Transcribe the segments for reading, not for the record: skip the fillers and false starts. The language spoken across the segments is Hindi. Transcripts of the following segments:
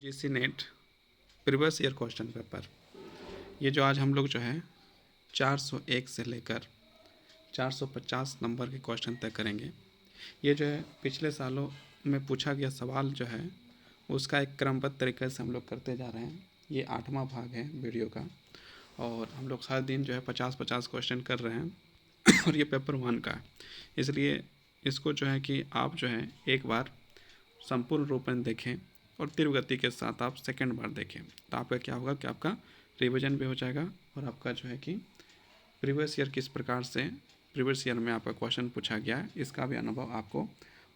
GC net previous year question paper. ये जो आज हम लोग जो है 401 से लेकर 450 नंबर के क्वेश्चन तक करेंगे। ये जो है पिछले सालों में पूछा गया सवाल जो है उसका एक क्रमबद्ध तरीके से हम लोग करते जा रहे हैं। ये 8वां भाग है वीडियो का और हम लोग हर दिन जो है 50-50 क्वेश्चन कर रहे हैं और ये पेपर 1 का है, इसलिए इसको जो है कि आप जो है एक बार संपूर्ण रूप में देखें और तीव्र गति के साथ आप सेकंड बार देखें तो आपका क्या होगा कि आपका रिवीजन भी हो जाएगा और आपका जो है कि प्रीवियस ईयर किस प्रकार से प्रीवियस ईयर में आपका क्वेश्चन पूछा गया है इसका भी अनुभव आपको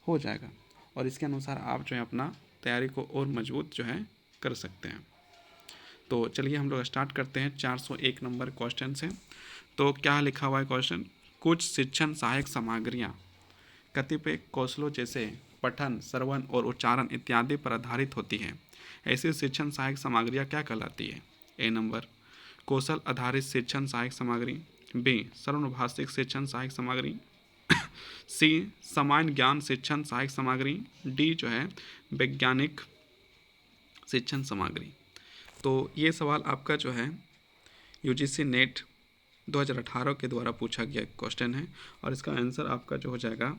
हो जाएगा और इसके अनुसार आप जो है अपना तैयारी को और मजबूत जो है कर सकते हैं। तो चलिए हम लोग स्टार्ट करते हैं 401 नंबर क्वेश्चन से। तो क्या लिखा हुआ है क्वेश्चन, कुछ शिक्षण सहायक सामग्रियाँ कतिपय कौशलों जैसे पठन, श्रवण और उच्चारण इत्यादि पर आधारित होती है। ऐसी शिक्षण सहायक सामग्रियाँ क्या कहलाती है? ए नंबर कौशल आधारित शिक्षण सहायक सामग्री, बी सर्वभाषिक शिक्षण सहायक सामग्री, सी सामान्य ज्ञान शिक्षण सहायक सामग्री, डी जो है वैज्ञानिक शिक्षण सामग्री। तो ये सवाल आपका जो है यूजीसी नेट 2018 के द्वारा पूछा गया क्वेश्चन है और इसका आंसर आपका जो हो जाएगा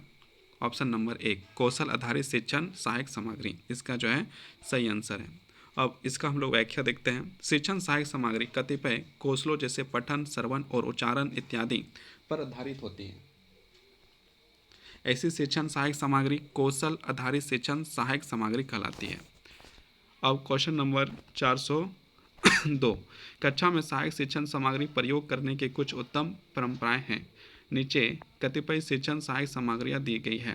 ऑप्शन नंबर 1 कौशल आधारित शिक्षण सहायक सामग्री, इसका जो है सही आंसर है। अब इसका हम लोग व्याख्या देखते हैं। शिक्षण सहायक सामग्री कतिपय कौशलों जैसे पठन, श्रवण और उच्चारण इत्यादि पर आधारित होती है। ऐसी शिक्षण सहायक सामग्री कौशल आधारित शिक्षण सहायक सामग्री कहलाती है। अब क्वेश्चन नंबर 402, कक्षा में सहायक शिक्षण सामग्री प्रयोग करने के कुछ उत्तम परंपराएं हैं। नीचे कतिपय शिक्षण सहायक सामग्रियाँ दी गई है।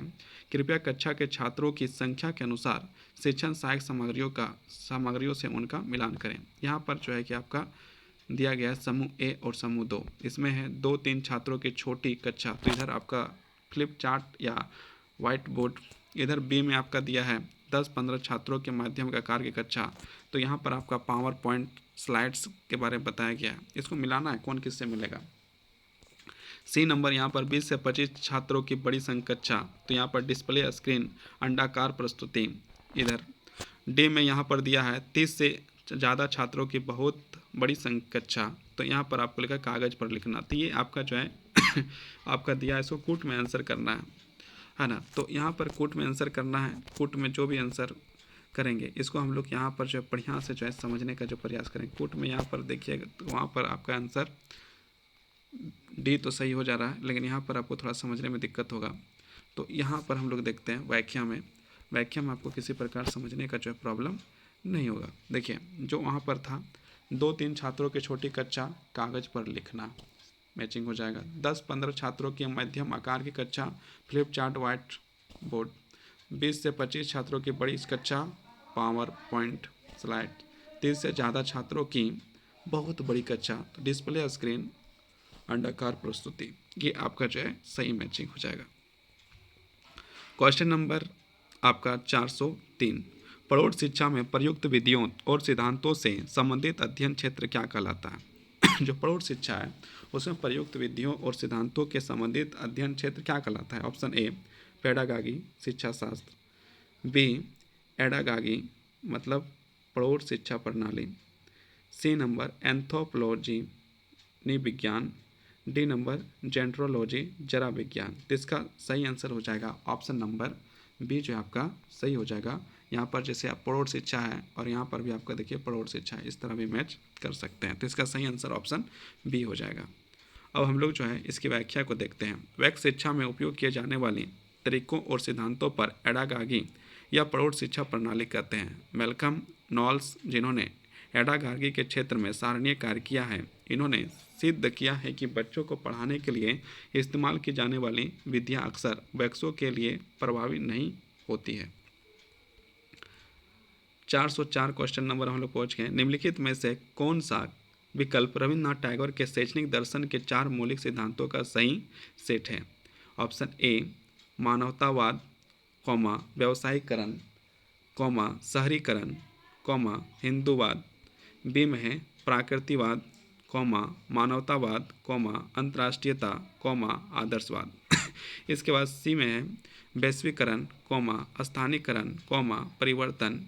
कृपया कक्षा के छात्रों की संख्या के अनुसार शिक्षण सहायक सामग्रियों से उनका मिलान करें। यहाँ पर जो है कि आपका दिया गया है समूह ए और समूह 2। इसमें है 2-3 छात्रों की छोटी कक्षा, तो इधर आपका फ्लिप चार्ट या वाइट बोर्ड। इधर बी में आपका दिया है 10-15 छात्रों के माध्यम आकार की कक्षा, तो यहाँ पर आपका पावर पॉइंट स्लाइड्स के बारे में बताया गया है। इसको मिलाना है, कौन किससे मिलेगा। सी नंबर यहाँ पर 20 से 25 छात्रों की बड़ी संघ कक्षा, तो यहाँ पर डिस्प्ले स्क्रीन अंडाकार प्रस्तुति। इधर डी में यहाँ पर दिया है 30 से ज़्यादा छात्रों की बहुत बड़ी संघ कक्षा, तो यहाँ पर आपको लिखा कागज़ पर लिखना। तो ये आपका जो है आपका दिया है, इसको कूट में आंसर करना है ना। तो यहाँ पर कूट में आंसर करना है। कूट में जो भी आंसर करेंगे इसको हम लोग यहाँ पर जो है बढ़िया से जो है समझने का जो प्रयास करें। कूट में यहाँ पर देखिएगा तो वहाँ पर आपका आंसर डी तो सही हो जा रहा है, लेकिन यहाँ पर आपको थोड़ा समझने में दिक्कत होगा। तो यहाँ पर हम लोग देखते हैं व्याख्या में आपको किसी प्रकार समझने का जो है प्रॉब्लम नहीं होगा। देखिए जो वहाँ पर था 2-3 छात्रों की छोटी कक्षा कागज़ पर लिखना, मैचिंग हो जाएगा। 10-15 छात्रों की मध्यम आकार की कक्षा फ्लिप चार्ट वाइट बोर्ड, 20 से 25 छात्रों की बड़ी कक्षा पावर पॉइंट स्लाइड, 30 से ज़्यादा छात्रों की बहुत बड़ी कक्षा तो डिस्प्ले स्क्रीन अंडाकार प्रस्तुति। ये आपका जो है सही मैचिंग हो जाएगा। क्वेश्चन नंबर आपका 403, प्रौढ़ शिक्षा में प्रयुक्त विधियों और सिद्धांतों से संबंधित अध्ययन क्षेत्र क्या कहलाता है? जो प्रौढ़ शिक्षा है उसमें प्रयुक्त विधियों और सिद्धांतों के संबंधित अध्ययन क्षेत्र क्या कहलाता है? ऑप्शन ए पेडागागी शिक्षा शास्त्र, बी एडागागी मतलब प्रौढ़ शिक्षा प्रणाली, सी नंबर एंथ्रोपोलॉजी विज्ञान, डी नंबर जेंट्रोलॉजी जरा विज्ञान। तो इसका सही आंसर हो जाएगा ऑप्शन नंबर बी जो है आपका सही हो जाएगा। यहाँ पर जैसे आप प्रौढ़ शिक्षा है और यहाँ पर भी आपका देखिए प्रौढ़ शिक्षा है, इस तरह भी मैच कर सकते हैं। तो इसका सही आंसर ऑप्शन बी हो जाएगा। अब हम लोग जो है इसकी व्याख्या को देखते हैं। वैज्ञानिक शिक्षा में उपयोग किए जाने वाली तरीकों और सिद्धांतों पर एडागागी या प्रौढ़ शिक्षा प्रणाली कहते हैं। मैल्कम नॉल्स जिन्होंने एडागागी के क्षेत्र में सराहनीय कार्य किया है, इन्होंने सिद्ध किया है कि बच्चों को पढ़ाने के लिए इस्तेमाल की जाने वाली विधियाँ अक्सर वयस्कों के लिए प्रभावी नहीं होती है। 404 क्वेश्चन नंबर हम लोग पहुँच गए। निम्नलिखित में से कौन सा विकल्प रविन्द्रनाथ टैगोर के शैक्षणिक दर्शन के 4 मौलिक सिद्धांतों का सही सेट है? ऑप्शन ए मानवतावाद, व्यवसायीकरण, शहरीकरण, हिंदूवाद, बी में है प्राकृतिकवाद, मानवतावाद, अंतर्राष्ट्रीयता, आदर्शवाद। इसके बाद सी में है वैश्वीकरण, स्थानीयकरण, परिवर्तन,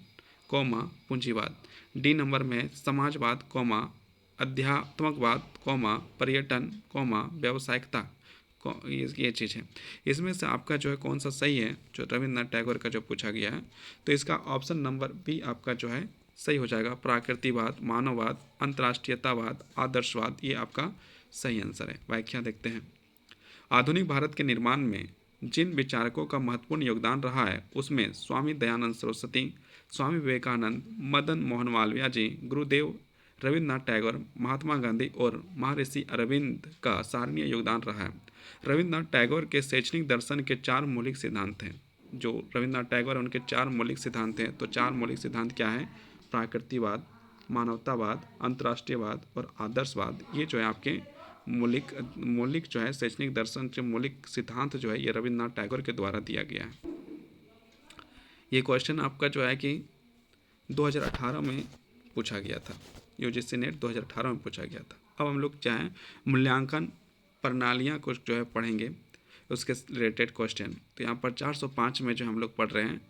कौमा पूंजीवाद। डी नंबर में समाजवाद कौमा अध्यात्मकवाद कौमा पर्यटन कौमा व्यावसायिकता, ये चीज़ है। इसमें से आपका जो है कौन सा सही है, जो रविन्द्रनाथ टैगोर का जो पूछा गया है, तो इसका ऑप्शन नंबर बी आपका जो है सही हो जाएगा। प्राकृतिकवाद, मानववाद, अंतर्राष्ट्रीयतावाद, आदर्शवाद, ये आपका सही आंसर है। व्याख्या देखते हैं। आधुनिक भारत के निर्माण में जिन विचारकों का महत्वपूर्ण योगदान रहा है उसमें स्वामी दयानंद सरस्वती, स्वामी विवेकानंद, मदन मोहन मालवीय जी, गुरुदेव रविन्द्रनाथ टैगोर, महात्मा गांधी और महर्षि अरविंद का सराहनीय योगदान रहा है। रविन्द्रनाथ टैगोर के शैक्षणिक दर्शन के 4 मौलिक सिद्धांत हैं। जो रविन्द्रनाथ टैगोर उनके 4 मौलिक सिद्धांत हैं, तो 4 मौलिक सिद्धांत क्या है? प्राकृतिकवाद, मानवतावाद, अंतर्राष्ट्रीयवाद और आदर्शवाद। ये जो है आपके मौलिक जो है शैक्षणिक दर्शन के मौलिक सिद्धांत जो है ये रविन्द्रनाथ टैगोर के द्वारा दिया गया है। ये क्वेश्चन आपका जो है कि 2018 में पूछा गया था, यूजीसी नेट 2018 में पूछा गया था। अब हम लोग चाहें मूल्यांकन प्रणालियाँ को जो है पढ़ेंगे, उसके रिलेटेड क्वेश्चन। तो यहाँ पर 405 में जो हम लोग पढ़ रहे हैं,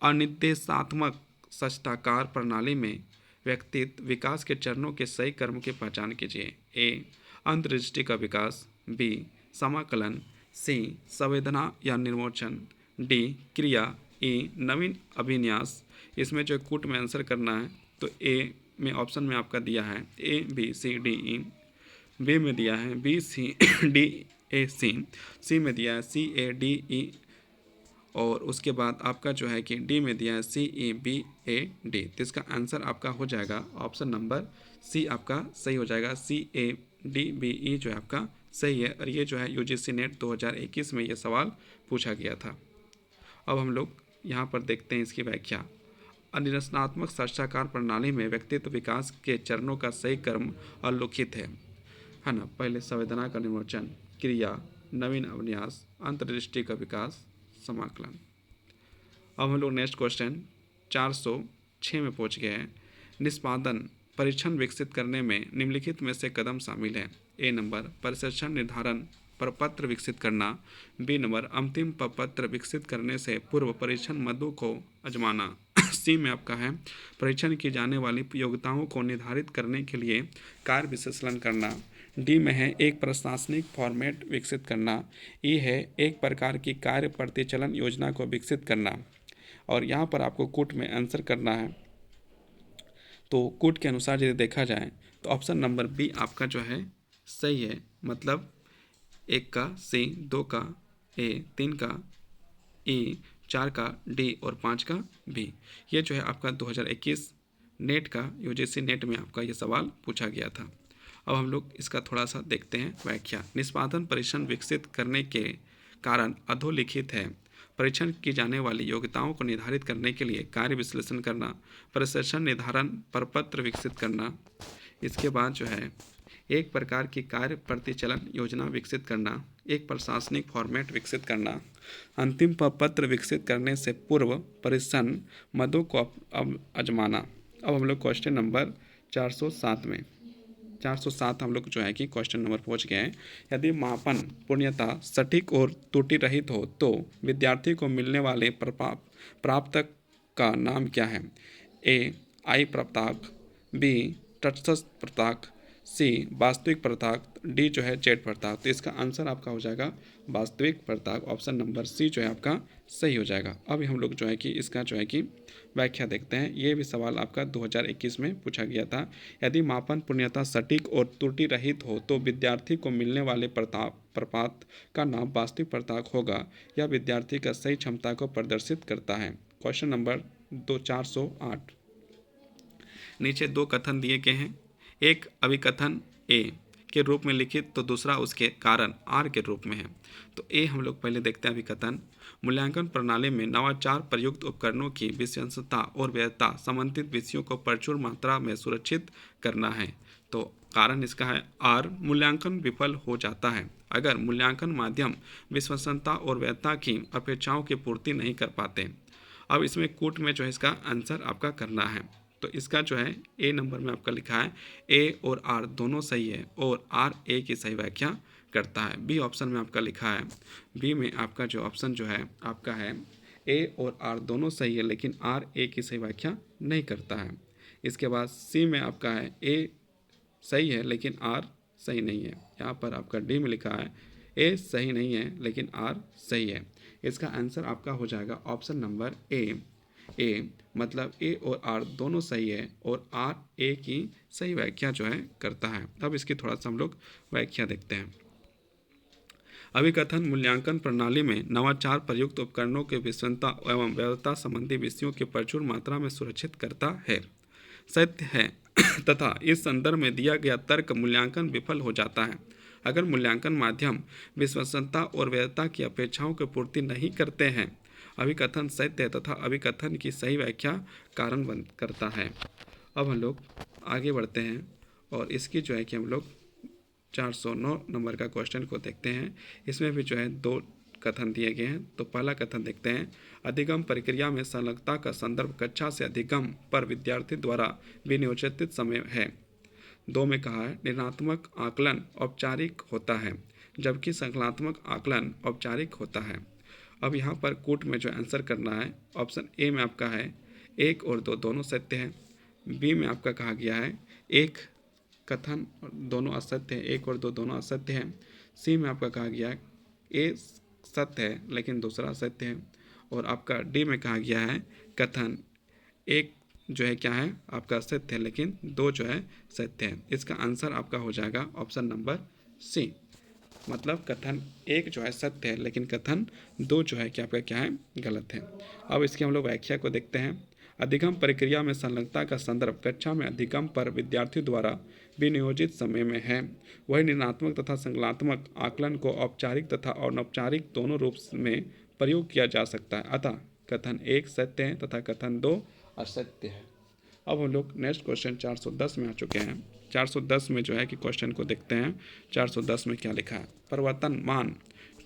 अनिर्देशात्मक षष्ठाकार प्रणाली में व्यक्तित्व विकास के चरणों के सही क्रम की पहचान कीजिए। ए अंतर्दृष्टि का विकास, बी समाकलन, सी संवेदना या निर्मोचन, डी क्रिया, ई नवीन अभिन्यास। इसमें जो कूट में आंसर करना है, तो ए में ऑप्शन में आपका दिया है A B C D E, B में दिया है बी सी डी ए सी में दिया है सी ए डी ई, और उसके बाद आपका जो है कि डी में दिया है सी ई बी ए डी। तो इसका आंसर आपका हो जाएगा ऑप्शन नंबर सी आपका सही हो जाएगा। सी ए डी बी ई जो है आपका सही है, और ये जो है यूजीसी नेट 2021 में ये सवाल पूछा गया था। अब हम लोग यहाँ पर देखते हैं इसकी व्याख्या। अनिर्देशात्मक षष्ठाकार प्रणाली में व्यक्तित्व विकास के चरणों का सही क्रम अल्लोखित है ना। पहले संवेदना का निर्मोचन, क्रिया, नवीन अभिन्यास, अंतर्दृष्टि का विकास, समाकलन। अब हम लोग नेक्स्ट क्वेश्चन 406 में पहुंच गए हैं। निष्पादन परीक्षण विकसित करने में निम्नलिखित में से कदम शामिल है। ए नंबर परीक्षण निर्धारण प्रपत्र विकसित करना, बी नंबर अंतिम प्रपत्र विकसित करने से पूर्व परीक्षण मदों को आजमाना, सी में आपका है परीक्षण की जाने वाली योग्यताओं को निर्धारित करने के लिए कार्य विश्लेषण करना, डी में है एक प्रशासनिक फॉर्मेट विकसित करना, ई है एक प्रकार की कार्य प्रतिचलन योजना को विकसित करना। और यहाँ पर आपको कूट में आंसर करना है। तो कूट के अनुसार यदि देखा जाए तो ऑप्शन नंबर बी आपका जो है सही है। मतलब 1 का सी, 2 का ए, 3 का ई, 4 का डी और 5 का बी। ये जो है आपका 2021 नेट का यूजीसी नेट में आपका ये सवाल पूछा गया था। अब हम लोग इसका थोड़ा सा देखते हैं व्याख्या। निष्पादन परीक्षण विकसित करने के कारण अधोलिखित है। परीक्षण की जाने वाली योग्यताओं को निर्धारित करने के लिए कार्य विश्लेषण करना, प्रशिक्षण निर्धारण प्रपत्र विकसित करना, इसके बाद जो है एक प्रकार की कार्य प्रतिचलन योजना विकसित करना, एक प्रशासनिक फॉर्मेट विकसित करना, अंतिम प्रपत्र विकसित करने से पूर्व परीक्षण मदों को आजमाना। अब हम लोग क्वेश्चन नंबर 407 हम लोग जो है कि क्वेश्चन नंबर पहुंच गए हैं। यदि मापन पूर्णतः सटीक और त्रुटि रहित हो तो विद्यार्थी को मिलने वाले प्राप्तक का नाम क्या है? ए आई प्राप्तांक, बी तटस्थ प्राप्तांक, सी वास्तविक प्राप्तांक, डी जो है जेड प्राप्तांक। तो इसका आंसर आपका हो जाएगा वास्तविक प्राप्तांक। ऑप्शन नंबर सी जो है आपका सही हो जाएगा। अभी हम लोग जो है कि इसका जो है कि व्याख्या देखते हैं। ये भी सवाल आपका 2021 में पूछा गया था। यदि मापन पूर्णतः सटीक और त्रुटि रहित हो तो विद्यार्थी को मिलने वाले प्राप्तांक का नाम वास्तविक प्राप्तांक होगा। यह विद्यार्थी का सही क्षमता को प्रदर्शित करता है। Question number 408। नीचे 2 कथन दिए गए हैं। एक अभिकथन ए के रूप में लिखित तो दूसरा उसके कारण आर के रूप में है। तो ए हम लोग पहले देखते हैं अभिकथन। मूल्यांकन प्रणाली में नवाचार प्रयुक्त उपकरणों की विश्वसनीयता और वैधता संबंधित विषयों को प्रचुर मात्रा में सुरक्षित करना है। तो कारण इसका है आर, मूल्यांकन विफल हो जाता है अगर मूल्यांकन माध्यम विश्वसनीयता और वैधता की अपेक्षाओं की पूर्ति नहीं कर पाते। अब इसमें कूट में जो है इसका आंसर आपका करना है। तो इसका जो है ए नंबर में आपका लिखा है ए और आर दोनों सही है और आर ए की सही व्याख्या करता है। बी ऑप्शन में आपका लिखा है, बी में आपका जो ऑप्शन जो है आपका है ए और आर दोनों सही है लेकिन आर ए की सही व्याख्या नहीं करता है। इसके बाद सी में आपका है ए सही है लेकिन आर सही नहीं है। यहाँ पर आपका डी में लिखा है ए सही नहीं है लेकिन आर सही है। इसका आंसर आपका हो जाएगा ऑप्शन नंबर ए मतलब ए और आर दोनों सही है और आर ए की सही व्याख्या जो है करता है। अब इसकी थोड़ा सा हम लोग व्याख्या देखते हैं। अभिकथन मूल्यांकन प्रणाली में नवाचार प्रयुक्त उपकरणों के विश्वसनीयता एवं वैधता संबंधी विषयों की प्रचुर मात्रा में सुरक्षित करता है। सत्य है तथा इस संदर्भ में दिया गया तर्क मूल्यांकन विफल हो जाता है अगर मूल्यांकन माध्यम विश्वसनीयता और वैधता की अपेक्षाओं की पूर्ति नहीं करते हैं। अभिकथन सत्य तथा अभिकथन की सही व्याख्या कारण बन करता है। अब हम लोग आगे बढ़ते हैं और इसकी जो है कि हम लोग 409 नंबर का क्वेश्चन को देखते हैं। इसमें भी जो है 2 कथन दिए गए हैं। तो पहला कथन देखते हैं, अधिगम प्रक्रिया में संलग्नता का संदर्भ कक्षा से अधिगम पर विद्यार्थी द्वारा विनियोजित समय है। 2 में कहा है निर्णयात्मक आकलन औपचारिक होता है जबकि संकलनात्मक आकलन औपचारिक होता है। अब यहाँ पर कूट में जो आंसर करना है, ऑप्शन ए में आपका है 1 और 2 दोनों सत्य हैं। बी में आपका कहा गया है एक कथन दोनों असत्य हैं, 1 और 2 दोनों असत्य हैं। सी में आपका कहा गया है ए सत्य है लेकिन दूसरा सत्य है। और आपका डी में कहा गया है कथन एक जो है क्या है आपका सत्य है लेकिन 2 जो है सत्य है। इसका आंसर आपका हो जाएगा ऑप्शन नंबर सी, मतलब कथन 1 जो है सत्य है लेकिन कथन 2 जो है कि आपका क्या है गलत है। अब इसकी हम लोग व्याख्या को देखते हैं। अधिगम प्रक्रिया में संलग्नता का संदर्भ कक्षा में अधिगम पर विद्यार्थी द्वारा विनियोजित समय में है। वही निर्णयात्मक तथा संकलनात्मक आकलन को औपचारिक तथा अनौपचारिक दोनों रूप में प्रयोग किया जा सकता है। अतः कथन 1 सत्य है तथा कथन 2 असत्य है। अब हम लोग नेक्स्ट क्वेश्चन 410 में आ चुके हैं। 410 में जो है कि क्वेश्चन को देखते हैं। 410 में क्या लिखा है, परिवर्तनमान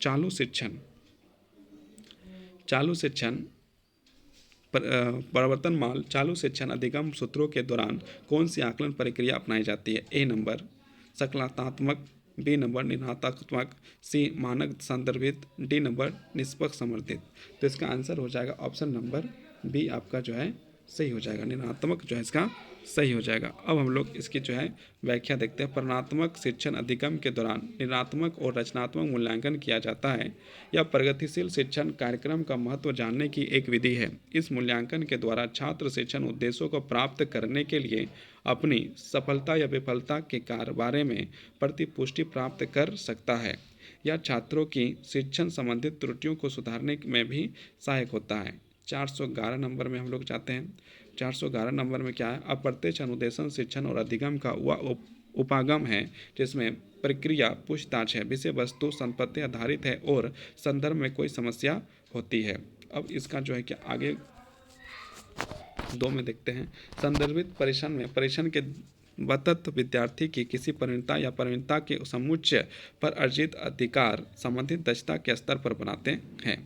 चालू शिक्षण परिवर्तनमान चालू शिक्षण अधिगम सूत्रों के दौरान कौन सी आकलन प्रक्रिया अपनाई जाती है। ए नंबर संकलनात्मक, बी नंबर निर्णयात्मक, सी मानक संदर्भित, डी नंबर निष्पक्ष समर्थित। तो इसका आंसर हो जाएगा ऑप्शन नंबर बी आपका जो है सही हो जाएगा, निर्णयात्मक जो है इसका सही हो जाएगा। अब हम लोग इसकी जो है व्याख्या देखते हैं। परिणात्मक शिक्षण अधिगम के दौरान निर्णयात्मक और रचनात्मक मूल्यांकन किया जाता है। यह प्रगतिशील शिक्षण कार्यक्रम का महत्व जानने की एक विधि है। इस मूल्यांकन के द्वारा छात्र शिक्षण उद्देश्यों को प्राप्त करने के लिए अपनी सफलता या विफलता के बारे में प्रतिपुष्टि प्राप्त कर सकता है। यह छात्रों की शिक्षण संबंधित त्रुटियों को सुधारने में भी सहायक होता है। 411 नंबर में हम लोग जाते हैं। 411 नंबर में क्या है, अप्रत्यक्ष अनुदेशन शिक्षण और अधिगम का वह उपागम है जिसमें प्रक्रिया पूछताछ है, विषय वस्तु संपत्ति आधारित है और संदर्भ में कोई समस्या होती है। अब इसका जो है कि आगे 2 में देखते हैं। संदर्भित परीक्षण में परीक्षण के बतत विद्यार्थी की किसी परिणता या परिणता के समुच्चय पर अर्जित अधिकार संबंधित दक्षता के स्तर पर बनाते हैं।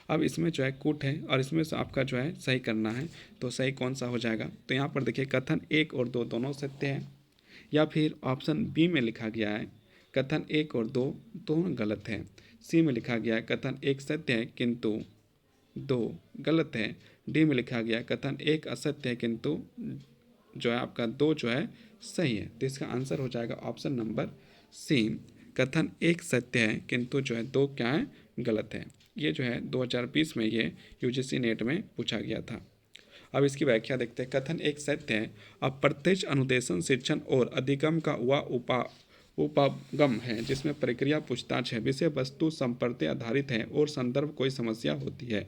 अब इसमें जो है कूट है और इसमें से आपका जो है सही करना है। तो सही कौन सा हो जाएगा, तो यहाँ पर देखिए कथन 1 और 2 दोनों सत्य हैं, या फिर ऑप्शन बी में लिखा गया है कथन 1 और 2 दोनों गलत है। सी में लिखा गया है कथन 1 सत्य है किंतु 2 गलत है। डी में लिखा गया कथन 1 असत्य है किंतु जो है आपका 2 जो है सही है। तो इसका आंसर हो जाएगा ऑप्शन नंबर सी, कथन 1 सत्य है किंतु जो है 2 क्या है गलत है। ये जो है 2020 में ये यूजीसी नेट में पूछा गया था। अब इसकी व्याख्या देखते हैं। कथन 1 सत्य है, अप्रत्यक्ष अनुदेशन शिक्षण और अधिगम का वह उपागम है जिसमें प्रक्रिया पूछताछ है, विषय वस्तु संपत्ति आधारित है और संदर्भ कोई समस्या होती है।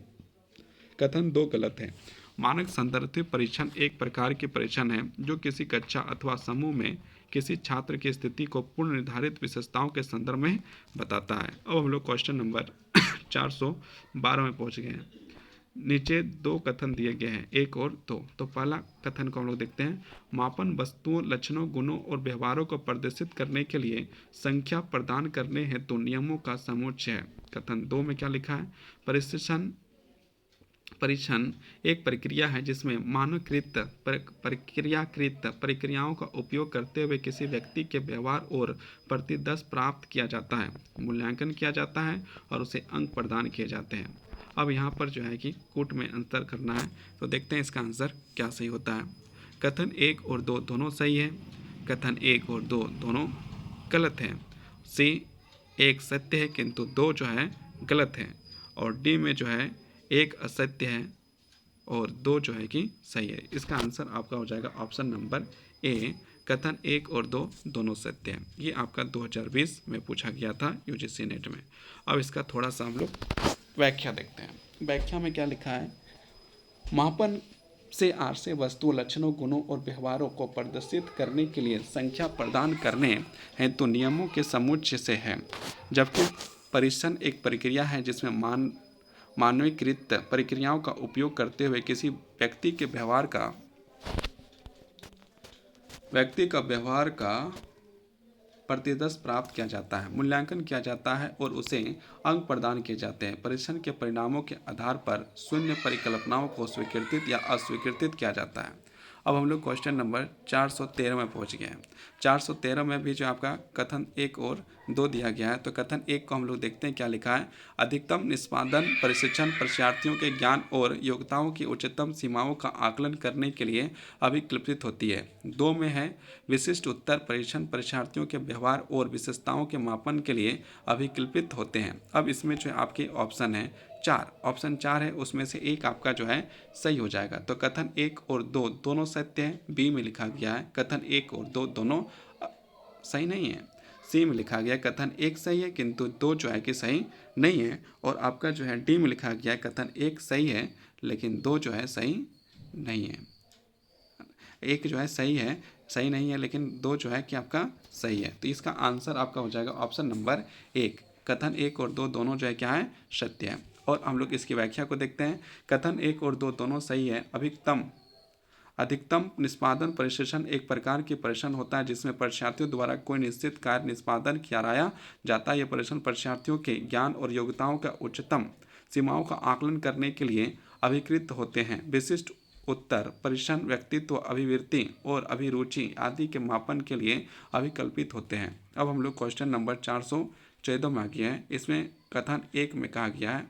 कथन 2 गलत है। मानक संदर्भित परीक्षण एक प्रकार के परीक्षण है जो किसी कक्षा अथवा समूह में किसी छात्र की स्थिति को पूर्ण निर्धारित विशेषताओं के संदर्भ में बताता है। अब हम लोग क्वेश्चन नंबर 412 में पहुंच गए हैं। नीचे 2 कथन दिए गए हैं, 1 और 2। तो पहला कथन को हम लोग देखते हैं। मापन वस्तुओं, लक्षणों, गुणों और व्यवहारों को प्रदर्शित करने के लिए संख्या प्रदान करने हेतु नियमों का समुच्चय है। कथन 2 में क्या लिखा है, परीक्षण एक प्रक्रिया है जिसमें मानकीकृत प्रक्रियाओं का उपयोग करते हुए किसी व्यक्ति के व्यवहार और प्रतिदर्श प्राप्त किया जाता है, मूल्यांकन किया जाता है और उसे अंक प्रदान किए जाते हैं। अब यहाँ पर जो है कि कूट में अंतर करना है, तो देखते हैं इसका आंसर क्या सही होता है। कथन 1 और 2 दोनों सही है, कथन 1 और 2 दोनों गलत है, सी 1 सत्य है किंतु 2 जो है गलत है, और डी में जो है 1 असत्य है और 2 जो है कि सही है। इसका आंसर आपका हो जाएगा ऑप्शन नंबर ए, कथन 1 और 2 दोनों सत्य है। ये आपका 2020 में पूछा गया था यूजीसी नेट में। अब इसका थोड़ा सा हम लोग व्याख्या देखते हैं। व्याख्या में क्या लिखा है, मापन से आर से वस्तु लक्षणों, गुणों और व्यवहारों को प्रदर्शित करने के लिए संख्या प्रदान करने हैं तो नियमों के समुच्चय से है, जबकि परीक्षण एक प्रक्रिया है जिसमें मानवीकृत प्रक्रियाओं का उपयोग करते हुए किसी व्यक्ति के व्यवहार का प्रतिदर्श प्राप्त किया जाता है, मूल्यांकन किया जाता है और उसे अंक प्रदान किए जाते हैं। परीक्षण के परिणामों के आधार पर शून्य परिकल्पनाओं को स्वीकृत या अस्वीकृत किया जाता है। अब हम लोग क्वेश्चन नंबर 413 में पहुंच गए हैं। 413 में भी जो आपका कथन 1 और 2 दिया गया है, तो कथन 1 को हम लोग देखते हैं क्या लिखा है। अधिकतम निष्पादन प्रशिक्षण परीक्षार्थियों के ज्ञान और योग्यताओं की उच्चतम सीमाओं का आकलन करने के लिए अभिकल्पित होती है। 2 में है विशिष्ट उत्तर परीक्षण परीक्षार्थियों के व्यवहार और विशेषताओं के मापन के लिए अभिकल्पित होते हैं। अब इसमें जो आपके ऑप्शन है 4, ऑप्शन 4 है, उसमें से एक आपका जो है सही हो जाएगा। तो कथन 1 और 2 दोनों सत्य है, बी में लिखा गया है कथन 1 और 2 दोनों सही नहीं है। सी में लिखा गया है कथन 1 सही है किंतु 2 जो है कि सही नहीं है, और आपका जो है डी में लिखा गया है कथन 1 सही है लेकिन 2 जो है सही नहीं है। एक जो है सही नहीं है लेकिन 2 जो है कि आपका सही है। तो इसका आंसर आपका हो जाएगा ऑप्शन नंबर 1, कथन 1 और 2 दोनों जो है क्या है, सत्य है। और हम लोग इसकी व्याख्या को देखते हैं। कथन 1 और 2 दोनों सही है। अधिकतम निष्पादन परीक्षण एक प्रकार की परीक्षण होता है जिसमें परीक्षार्थियों द्वारा कोई निश्चित कार्य निष्पादन कराया जाता है। यह परीक्षण परीक्षार्थियों के ज्ञान और योग्यताओं का उच्चतम सीमाओं का आकलन करने के लिए अभिकृत होते हैं। विशिष्ट उत्तर परीक्षण व्यक्तित्व, अभिवृत्ति और अभिरुचि आदि के मापन के लिए अभिकल्पित होते हैं। अब हम लोग क्वेश्चन नंबर 414 में आ गए हैं। इसमें कथन 1 में कहा गया है,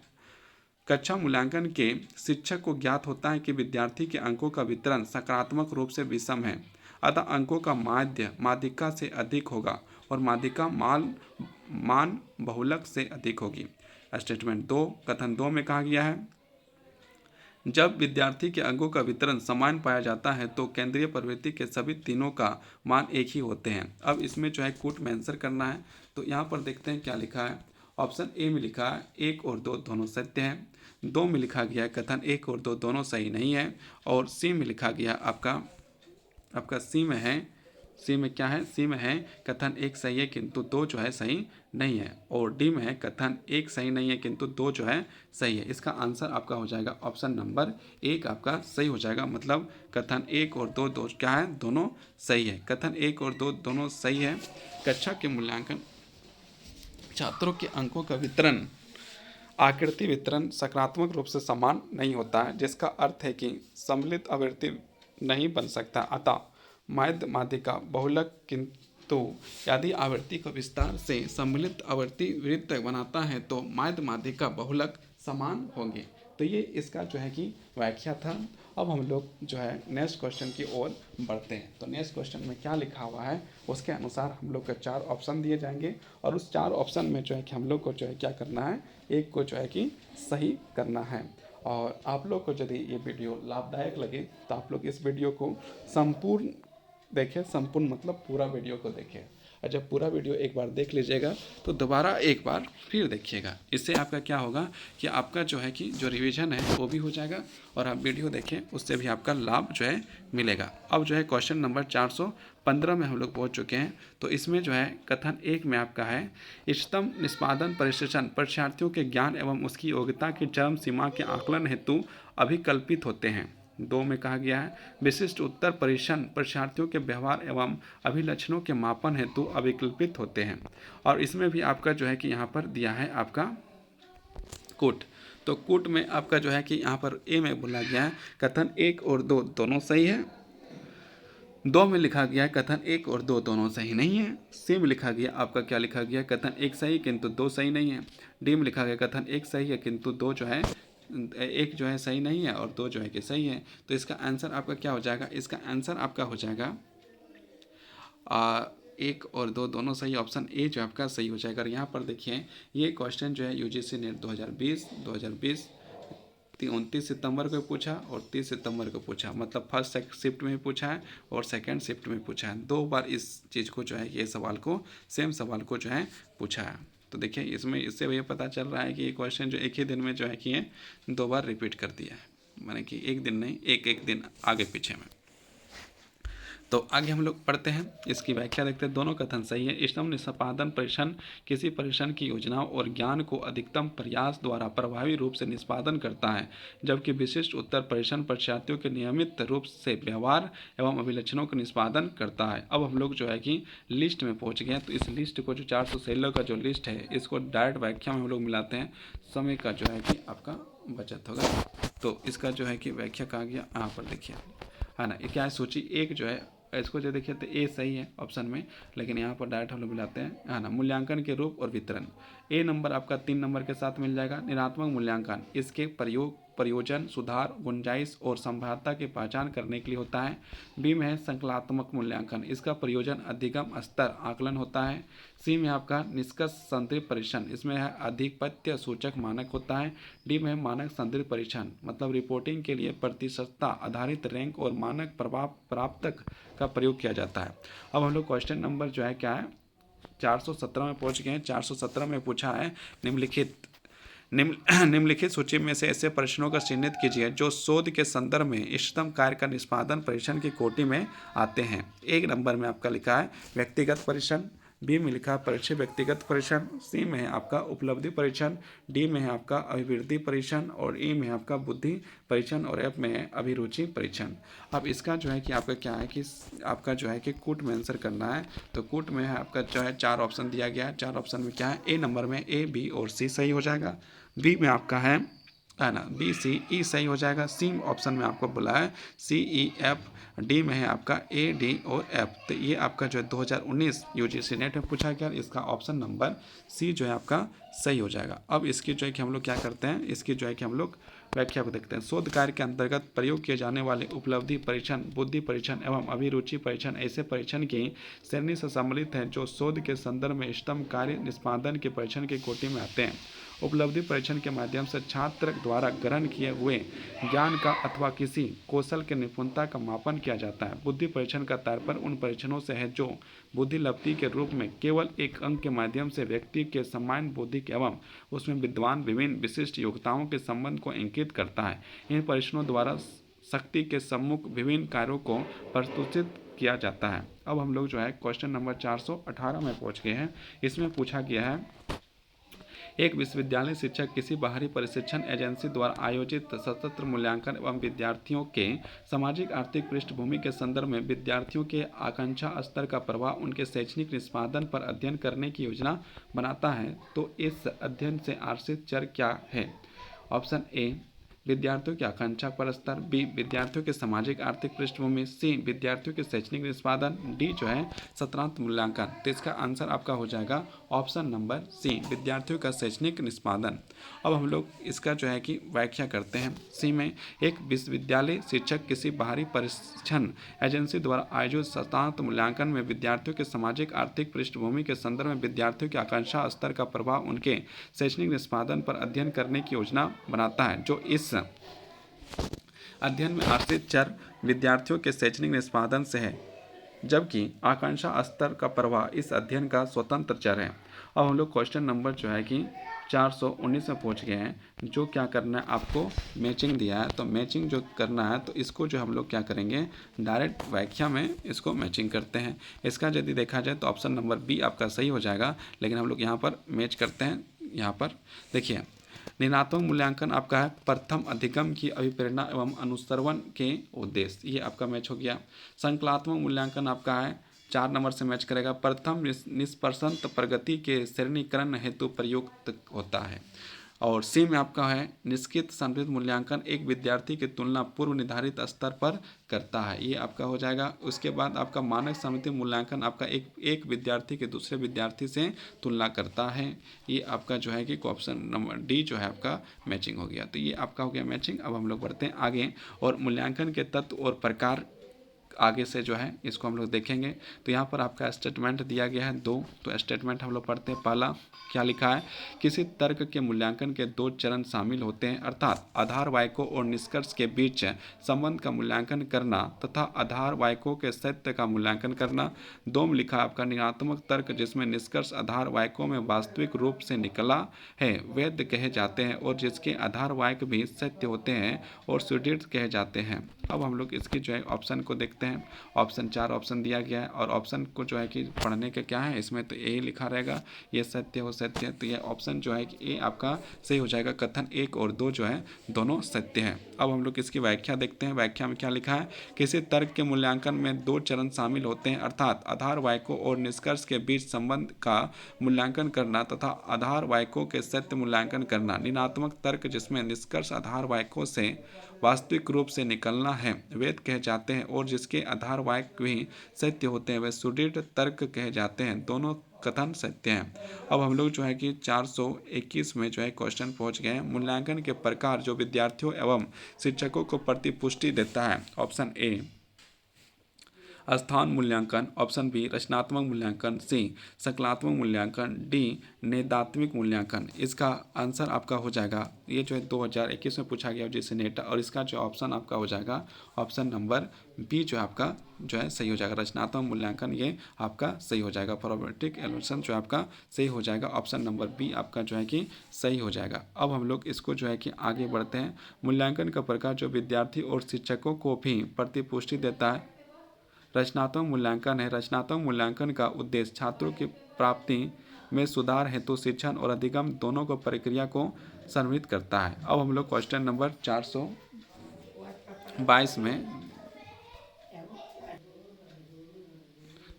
कक्षा मूल्यांकन के शिक्षक को ज्ञात होता है कि विद्यार्थी के अंकों का वितरण सकारात्मक रूप से विषम है, अतः अंकों का माध्य माध्यिका से अधिक होगा और माध्यिका मान बहुलक से अधिक होगी। स्टेटमेंट 2, कथन 2 में कहा गया है, जब विद्यार्थी के अंकों का वितरण समान पाया जाता है तो केंद्रीय प्रवृत्ति के सभी तीनों का मान एक ही होते हैं। अब इसमें जो है कूट में आंसर करना है, तो यहाँ पर देखते हैं क्या लिखा है। ऑप्शन ए में लिखा है 1 और 2 दोनों सत्य है। 2 में लिखा गया है कथन 1 और 2 दोनों सही नहीं है। और सी में लिखा गया आपका सी में क्या है, सी में है कथन 1 सही है किंतु 2 जो है सही नहीं है। और डी में है कथन 1 सही नहीं है किंतु 2 जो है सही है। इसका आंसर आपका हो जाएगा ऑप्शन नंबर 1 आपका सही हो जाएगा। मतलब कथन 1 और 2 क्या है, दोनों सही है। कथन 1 और 2 दोनों सही है। कक्षा के मूल्यांकन छात्रों के अंकों का वितरण आकृति वितरण सकारात्मक रूप से समान नहीं होता है, जिसका अर्थ है कि सम्मिलित आवृत्ति नहीं बन सकता। अतः माध्य माध्यिका बहुलक, किंतु यदि आवृत्ति को विस्तार से सम्मिलित आवृत्ति वृत्त बनाता है तो माध्य माध्यिका बहुलक समान होंगे। तो ये इसका जो है कि व्याख्या था। अब हम लोग जो है नेक्स्ट क्वेश्चन की ओर बढ़ते हैं। तो नेक्स्ट क्वेश्चन में क्या लिखा हुआ है उसके अनुसार हम लोग को 4 ऑप्शन दिए जाएंगे और उस 4 ऑप्शन में जो है कि हम लोग को जो है क्या करना है, एक को जो है कि सही करना है। और आप लोग को यदि ये वीडियो लाभदायक लगे तो आप लोग इस वीडियो को संपूर्ण देखें, संपूर्ण मतलब पूरा वीडियो को देखें। और जब पूरा वीडियो एक बार देख लीजिएगा तो दोबारा एक बार फिर देखिएगा। इससे आपका क्या होगा कि आपका जो है कि जो रिवीजन है वो भी हो जाएगा और आप वीडियो देखें उससे भी आपका लाभ जो है मिलेगा। अब जो है क्वेश्चन नंबर 415 में हम लोग पहुँच चुके हैं। तो इसमें जो है कथन 1 में आपका है, इष्टतम निष्पादन परीक्षण परीक्षार्थियों के ज्ञान एवं उसकी योग्यता की चरम सीमा के आकलन हेतु अभिकल्पित होते हैं। 2 में कहा गया है, विशिष्ट उत्तर परीक्षण परीक्षार्थियों के व्यवहार एवं अभिलक्षणों के मापन हेतु अभिकल्पित होते हैं। और इसमें भी आपका जो है कि यहाँ पर दिया है आपका कूट। तो कूट में आपका जो है कि यहाँ पर ए में बोला गया है कथन 1 और 2 दोनों सही है। 2 में लिखा गया है कथन 1 और 2 दोनों सही नहीं है। सी में लिखा गया आपका क्या लिखा गया, कथन 1 सही किंतु 2 सही नहीं है। डी में लिखा गया कथन 1 सही है किंतु 2 जो है एक जो है सही नहीं है और 2 जो है कि सही है। तो इसका आंसर आपका क्या हो जाएगा? इसका आंसर आपका हो जाएगा 1 और 2 दोनों सही, ऑप्शन ए जो आपका सही हो जाएगा। और यहाँ पर देखिए ये क्वेश्चन जो है यूजीसी नेट 2020 29 सितंबर को पूछा और 30 सितंबर को पूछा, मतलब फर्स्ट शिफ्ट में पूछा है और सेकंड शिफ्ट में पूछा है। 2 बार इस चीज़ को जो है ये सवाल को सेम सवाल को जो है पूछा है। तो देखिए इसमें इससे ये पता चल रहा है कि ये क्वेश्चन जो एक ही दिन में जो है कि ये 2 बार रिपीट कर दिया है, माने कि एक दिन नहीं, एक दिन आगे पीछे में। तो आगे हम लोग पढ़ते हैं, इसकी व्याख्या देखते हैं। दोनों कथन सही है। इष्टतम निष्पादन परीक्षण किसी परीक्षण की योजना और ज्ञान को अधिकतम प्रयास द्वारा प्रभावी रूप से निष्पादन करता है, जबकि विशिष्ट उत्तर परीक्षण परीक्षार्थियों के नियमित रूप से व्यवहार एवं अभिलक्षणों का निष्पादन करता है। अब हम लोग जो है कि लिस्ट में पहुँच गए हैं। तो इस लिस्ट को जो 416 का जो लिस्ट है इसको डायरेक्ट व्याख्या में हम लोग मिलाते हैं। समय का जो है कि आपका बचत होगा। तो इसका जो है कि व्याख्या कहा गया यहाँ पर देखिए, है ना। ये क्या है? सूची एक जो है इसको जो देखिए तो ए सही है ऑप्शन में, लेकिन यहाँ पर डायरेक्ट हम लोग मिलाते हैं, है ना। मूल्यांकन के रूप और वितरण, ए नंबर आपका 3 नंबर के साथ मिल जाएगा। निरात्मक मूल्यांकन इसके प्रयोजन, सुधार, गुंजाइश और संभाव्यता की पहचान करने के लिए होता है। बी में है संकलात्मक मूल्यांकन, इसका प्रयोजन अधिगम स्तर आकलन होता है। सी में आपका निष्कर्ष संदर्भ परीक्षण, इसमें है आधिपत्य सूचक मानक होता है। डी में है मानक संदर्भ परीक्षण, मतलब रिपोर्टिंग के लिए प्रतिशतता आधारित रैंक और मानक प्रभाव प्राप्तक का प्रयोग किया जाता है। अब हम लोग क्वेश्चन नंबर जो है क्या है 417 में पहुंच गए हैं। 417 में पूछा है निम्नलिखित सूची में से ऐसे प्रश्नों का चिन्हित कीजिए जो शोध के संदर्भ में इष्टतम कार्य का निष्पादन परीक्षण की कोटि में आते हैं। एक नंबर में आपका लिखा है व्यक्तिगत परीक्षण, बी में लिखा है परीक्षण व्यक्तिगत परीक्षण, सी में है आपका उपलब्धि परीक्षण, डी में है आपका अभिवृद्धि परीक्षण और ई में है आपका बुद्धि परीक्षण और एफ में है अभिरुचि परीक्षण। अब इसका जो है कि आपका क्या है कि आपका जो है कि कूट में आंसर करना है। तो कूट में है आपका जो है 4 ऑप्शन दिया गया है। 4 ऑप्शन में क्या है? ए नंबर में ए, बी और सी सही हो जाएगा। बी में आपका है ना बी, सी, ई सही हो जाएगा। सी ऑप्शन में आपको बोला है सी, ई, एफ। डी में है आपका ए, डी और एफ। तो ये आपका जो है 2019 यूजीसी नेट में पूछा गया, इसका ऑप्शन नंबर सी जो है आपका सही हो जाएगा। अब इसकी जो है कि हम लोग क्या करते हैं, इसकी जो है कि हम लोग व्याख्या को देखते हैं। शोध कार्य के अंतर्गत प्रयोग किए जाने वाले उपलब्धि परीक्षण, बुद्धि परीक्षण एवं अभिरुचि परीक्षण ऐसे परीक्षण की श्रेणी से सम्मिलित हैं जो शोध के संदर्भ में इष्टतम कार्य निष्पादन के परीक्षण की कोटि में आते हैं। उपलब्धि परीक्षण के माध्यम से छात्र द्वारा ग्रहण किए हुए ज्ञान का अथवा किसी कौशल के निपुणता का मापन किया जाता है। बुद्धि परीक्षण का तात्पर्य उन परीक्षणों से है जो बुद्धि लब्धि के रूप में केवल एक अंक के माध्यम से व्यक्ति के सामान्य बुद्धि एवं उसमें विद्वान विभिन्न विशिष्ट योग्यताओं के संबंध को इंगित करता है। इन परीक्षणों द्वारा शक्ति के सम्मुख विभिन्न कार्यों को प्रस्तुत किया जाता है। अब हम लोग जो है क्वेश्चन नंबर 418 में पहुंच गए हैं। इसमें पूछा गया है एक विश्वविद्यालय शिक्षक किसी बाहरी प्रशिक्षण एजेंसी द्वारा आयोजित सशस्त्र मूल्यांकन एवं विद्यार्थियों के सामाजिक आर्थिक पृष्ठभूमि के संदर्भ में विद्यार्थियों के आकांक्षा स्तर का प्रभाव उनके शैक्षणिक निष्पादन पर अध्ययन करने की योजना बनाता है। तो इस अध्ययन से आश्रित चर क्या है? ऑप्शन ए विद्यार्थियों की आकांक्षा पर स्तर, बी विद्यार्थियों के सामाजिक आर्थिक पृष्ठभूमि, सी विद्यार्थियों के शैक्षणिक निष्पादन, डी जो है सत्रांत मूल्यांकन। तो इसका आंसर आपका हो जाएगा ऑप्शन नंबर सी विद्यार्थियों का शैक्षणिक निष्पादन। अब हम लोग इसका जो है कि व्याख्या करते हैं। सी में एक विश्वविद्यालय शिक्षक किसी बाहरी प्रशिक्षण एजेंसी द्वारा आयोजित सत्रांत मूल्यांकन में विद्यार्थियों के सामाजिक आर्थिक पृष्ठभूमि के संदर्भ में विद्यार्थियों के आकांक्षा स्तर का प्रभाव उनके शैक्षणिक निष्पादन पर अध्ययन करने की योजना बनाता है। जो इस अध्ययन में आश्रित चर विद्यार्थियों के शैक्षणिक निष्पादन से है, जबकि आकांक्षा स्तर का प्रभाव इस अध्ययन का स्वतंत्र चर है। अब हम लोग क्वेश्चन नंबर जो है कि 419 में पहुंच गए हैं। जो क्या करना है आपको मैचिंग दिया है, तो मैचिंग जो करना है तो इसको जो हम लोग क्या करेंगे डायरेक्ट व्याख्या में इसको मैचिंग करते हैं। इसका यदि देखा जाए तो ऑप्शन नंबर बी आपका सही हो जाएगा, लेकिन हम लोग यहाँ पर मैच करते हैं। यहाँ पर देखिए निनात्मक मूल्यांकन आपका है प्रथम अधिगम की अभिप्रेरणा एवं अनुसरण के उद्देश्य, ये आपका मैच हो गया। संकलात्मक मूल्यांकन आपका है 4 नंबर से मैच करेगा प्रथम निष्पर्शंत प्रगति के श्रेणीकरण हेतु प्रयुक्त होता है। और सी में आपका है निश्चित संतुलित मूल्यांकन एक विद्यार्थी की तुलना पूर्व निर्धारित स्तर पर करता है, ये आपका हो जाएगा। उसके बाद आपका मानक समिति मूल्यांकन आपका एक विद्यार्थी के दूसरे विद्यार्थी से तुलना करता है, ये आपका जो है कि ऑप्शन नंबर डी जो है आपका मैचिंग हो गया। तो ये आपका हो गया मैचिंग। अब हम लोग बढ़ते हैं आगे और मूल्यांकन के तत्व और प्रकार आगे से जो है इसको हम लोग देखेंगे। तो यहाँ पर आपका स्टेटमेंट दिया गया है दो, तो स्टेटमेंट हम लोग पढ़ते हैं। पहला क्या लिखा है, किसी तर्क के मूल्यांकन के दो चरण शामिल होते हैं, अर्थात आधार वाक्यों और निष्कर्ष के बीच संबंध का मूल्यांकन करना तथा आधार वाक्यों के सत्य का मूल्यांकन करना। दो में लिखा है आपका निरात्मक तर्क जिसमें निष्कर्ष आधार वाक्यों में वास्तविक रूप से निकला है वैध कहे जाते हैं और जिसके आधार वाक्य भी सत्य होते हैं और सुदृढ़ कहे जाते हैं। अब हम लोग इसकी जो है ऑप्शन को देखते हैं। ऑप्शन 4 ऑप्शन दिया गया है और ऑप्शन को जो है कि पढ़ने का क्या है इसमें, तो ए लिखा रहेगा, ये सत्य हो सत्य है, तो ये ऑप्शन जो है कि ए आपका सही हो जाएगा। कथन 1 और 2 जो है दोनों सत्य है। अब हम लोग इसकी व्याख्या देखते हैं। व्याख्या में क्या लिखा है, किसी तर्क के मूल्यांकन में दो चरण शामिल होते हैं, अर्थात आधार वाक्यों और निष्कर्ष के बीच संबंध का मूल्यांकन करना तथा आधार वाक्यों के सत्य मूल्यांकन करना। निरात्मक तर्क जिसमें निष्कर्ष आधार वाक्यों से वास्तविक रूप से निकलना है वेद कहे जाते हैं और जिसके आधार वाक्य भी सत्य होते हैं वे सुदृढ़ तर्क कहे जाते हैं। दोनों कथन सत्य हैं। अब हम लोग जो है कि 421 में जो है क्वेश्चन पहुंच गए हैं। मूल्यांकन के प्रकार जो विद्यार्थियों एवं शिक्षकों को प्रतिपुष्टि देता है। ऑप्शन ए स्थान मूल्यांकन, ऑप्शन बी रचनात्मक मूल्यांकन, सी संकलात्मक मूल्यांकन, डी नेदात्मक मूल्यांकन। इसका आंसर आपका हो जाएगा, ये जो है 2021 में पूछा गया जिससे नेटा, और इसका जो ऑप्शन आपका हो जाएगा ऑप्शन नंबर बी जो है आपका जो है सही हो जाएगा। रचनात्मक मूल्यांकन ये आपका सही हो जाएगा। प्रोबेबिलिस्टिक एनालिसिस जो है आपका सही हो जाएगा। ऑप्शन नंबर बी आपका जो है कि सही हो जाएगा। अब हम लोग इसको जो है कि आगे बढ़ते हैं। मूल्यांकन का प्रकार जो विद्यार्थी और शिक्षकों को भी प्रतिपुष्टि देता है। रचनात्मक मूल्यांकन है। रचनात्मक मूल्यांकन का उद्देश्य छात्रों की प्राप्ति में सुधार हेतु शिक्षण और अधिगम दोनों को प्रक्रिया को समन्वित करता है। अब हम लोग क्वेश्चन नंबर 422 में,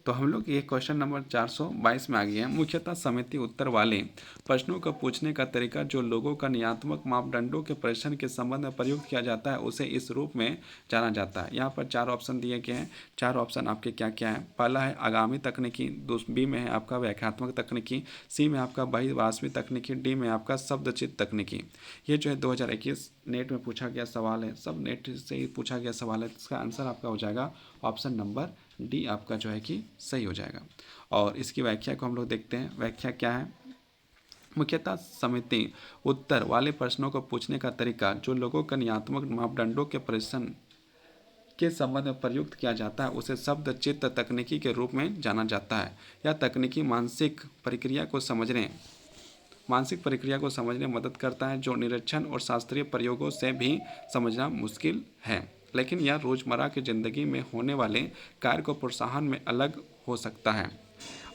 तो हम लोग ये क्वेश्चन नंबर 422 में आ गए हैं। मुख्यतः समिति उत्तर वाले प्रश्नों का पूछने का तरीका जो लोगों का नियात्मक मापदंडों के परीक्षण के संबंध में प्रयुक्त किया जाता है उसे इस रूप में जाना जाता है। यहाँ पर 4 ऑप्शन दिए गए हैं। 4 ऑप्शन आपके क्या क्या है। पहला है आगामी तकनीकी, बी में है आपका व्याख्यात्मक तकनीकी, सी में आपका बहुभाषी तकनीकी, डी में आपका शब्दचित तकनीकी। ये जो है 2021 नेट में पूछा गया सवाल है, सब नेट से ही पूछा गया सवाल है। इसका आंसर आपका हो जाएगा ऑप्शन नंबर डी आपका जो है कि सही हो जाएगा। और इसकी व्याख्या को हम लोग देखते हैं। व्याख्या क्या है, मुख्यतः समिति उत्तर वाले प्रश्नों को पूछने का तरीका जो लोगों का नियात्मक मापदंडों के परीक्षण के संबंध में प्रयुक्त किया जाता है उसे शब्द चित्त तकनीकी के रूप में जाना जाता है। यह तकनीकी मानसिक प्रक्रिया को समझने में मदद करता है जो निरीक्षण और शास्त्रीय प्रयोगों से भी समझना मुश्किल है, लेकिन यह रोज़मर्रा की ज़िंदगी में होने वाले कार्य को प्रोत्साहन में अलग हो सकता है।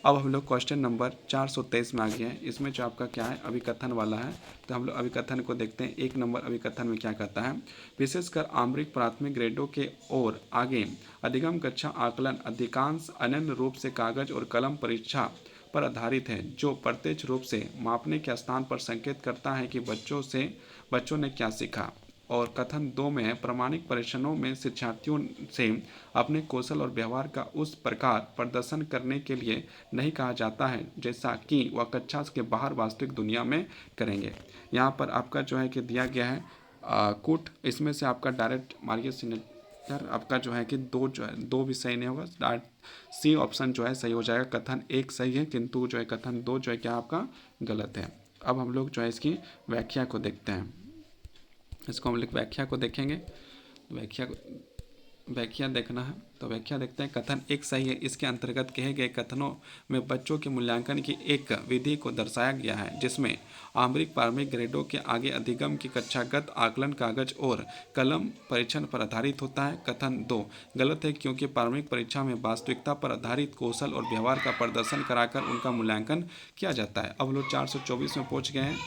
अब हम लोग क्वेश्चन नंबर 423 में आ गए हैं। इसमें जो आपका क्या है अभिकथन वाला है, तो हम लोग अभिकथन को देखते हैं। 1 नंबर अभिकथन में क्या कहता है, विशेषकर आंतरिक प्राथमिक ग्रेडों के और आगे अधिगम कक्षा आकलन अधिकांश अनन्य रूप से कागज और कलम परीक्षा पर आधारित है जो प्रत्यक्ष रूप से मापने के स्थान पर संकेत करता है कि बच्चों ने क्या सीखा। और कथन 2 में है प्रामाणिक परीक्षणों में शिक्षार्थियों से अपने कौशल और व्यवहार का उस प्रकार प्रदर्शन करने के लिए नहीं कहा जाता है जैसा कि वह कक्षा के बाहर वास्तविक दुनिया में करेंगे। यहाँ पर आपका जो है कि दिया गया है कूट, इसमें से आपका डायरेक्ट मार्किंग सिग्नेचर आपका जो है कि दो भी सही नहीं होगा। सी ऑप्शन जो है सही हो जाएगा। कथन 1 सही है किंतु जो है कथन 2 जो है क्या आपका गलत है। अब हम लोग जो है इसकी व्याख्या को देखते हैं। इसको हम लोग व्याख्या को देखेंगे। व्याख्या देखना है तो व्याख्या देखते हैं। कथन 1 सही है। इसके अंतर्गत कहे गए कथनों में बच्चों के मूल्यांकन की एक विधि को दर्शाया गया है जिसमें आंतरिक प्रारंभिक ग्रेडों के आगे अधिगम की कक्षागत आकलन कागज और कलम परीक्षण पर आधारित होता है। कथन 2 गलत है क्योंकि प्रारंभिक परीक्षा में वास्तविकता पर आधारित कौशल और व्यवहार का प्रदर्शन कराकर उनका मूल्यांकन किया जाता है। अब लोग 424 में पहुँच गए हैं।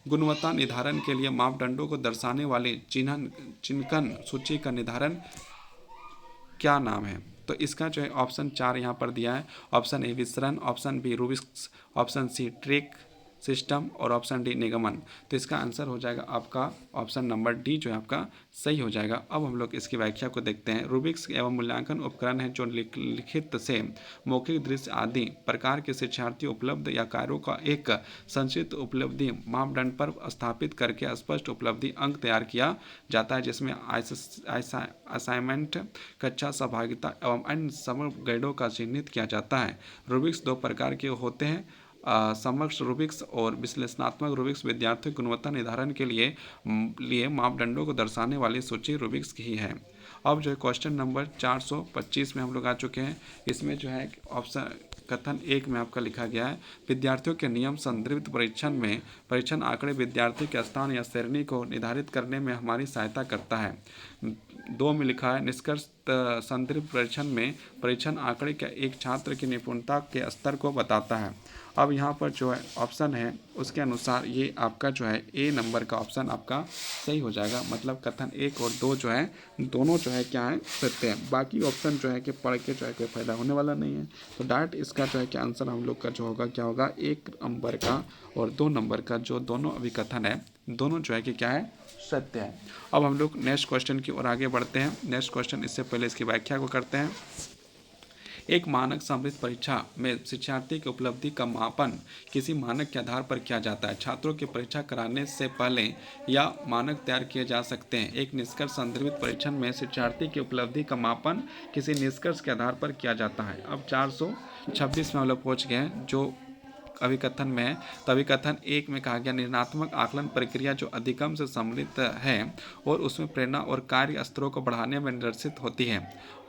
गुणवत्ता निर्धारण के लिए मापदंडों को दर्शाने वाले चिन्हकन सूची का निर्धारण क्या नाम है। तो इसका जो है ऑप्शन 4 यहाँ पर दिया है। ऑप्शन ए विसरण, ऑप्शन बी रूबिक्स, ऑप्शन सी ट्रिक, सिस्टम और ऑप्शन डी निगमन। तो इसका आंसर हो जाएगा आपका ऑप्शन नंबर डी जो है आपका सही हो जाएगा। अब हम लोग इसकी व्याख्या को देखते हैं। रूबिक्स एवं मूल्यांकन उपकरण है जो लिखित से मौखिक, दृश्य आदि प्रकार के शिक्षार्थी उपलब्ध या कार्यों का एक संक्षिप्त उपलब्धि मापदंड पर स्थापित करके स्पष्ट उपलब्धि अंक तैयार किया जाता है, जिसमें असाइनमेंट, कक्षा सहभागिता एवं अन्य समग्र ग्रेडों का चिन्हित किया जाता है। रूबिक्स दो प्रकार के होते हैं, समग्र रूबिक्स और विश्लेषणात्मक रूबिक्स। विद्यार्थियों की गुणवत्ता निर्धारण के लिए मापदंडों को दर्शाने वाली सूची रूबिक्स की ही है। अब जो है क्वेश्चन नंबर 425 में हम लोग आ चुके हैं। इसमें जो है ऑप्शन कथन एक में आपका लिखा गया है, विद्यार्थियों के नियम संदर्भित परीक्षण में परीक्षण आंकड़े विद्यार्थी के स्थान या श्रेणी को निर्धारित करने में हमारी सहायता करता है। 2 में लिखा है, निष्कर्ष संदर्भित परीक्षण में परीक्षण आंकड़े के एक छात्र की निपुणता के स्तर को बताता है। अब यहाँ पर जो है ऑप्शन है उसके अनुसार ये आपका जो है ए नंबर का ऑप्शन आपका सही हो जाएगा। मतलब कथन 1 और 2 जो है दोनों जो है क्या है सत्य है। बाकी ऑप्शन जो है कि पढ़ के जो है कोई फायदा होने वाला नहीं है। तो डायरेक्ट इसका जो है कि आंसर हम लोग का जो होगा क्या होगा, 1 नंबर का और 2 नंबर का जो दोनों अभी कथन है दोनों जो है कि क्या है सत्य है। अब हम लोग नेक्स्ट क्वेश्चन की ओर आगे बढ़ते हैं। नेक्स्ट क्वेश्चन इससे पहले इसकी व्याख्या को करते हैं। एक मानक समृद्ध परीक्षा में शिक्षार्थी की उपलब्धि का मापन किसी मानक के आधार पर किया जाता है। छात्रों की परीक्षा कराने से पहले या मानक तैयार किए जा सकते हैं। एक निष्कर्ष संदर्भित परीक्षण में शिक्षार्थी की उपलब्धि का मापन किसी निष्कर्ष के आधार पर किया जाता है। अब 426 में हम लोग पहुँच गए हैं जो अभिकथन में है। तो अभिकथन 1 में कहा गया, निर्णात्मक आकलन प्रक्रिया जो अधिगम से सम्मिलित है और उसमें प्रेरणा और कार्य स्तरों को बढ़ाने में निर्देशित होती है।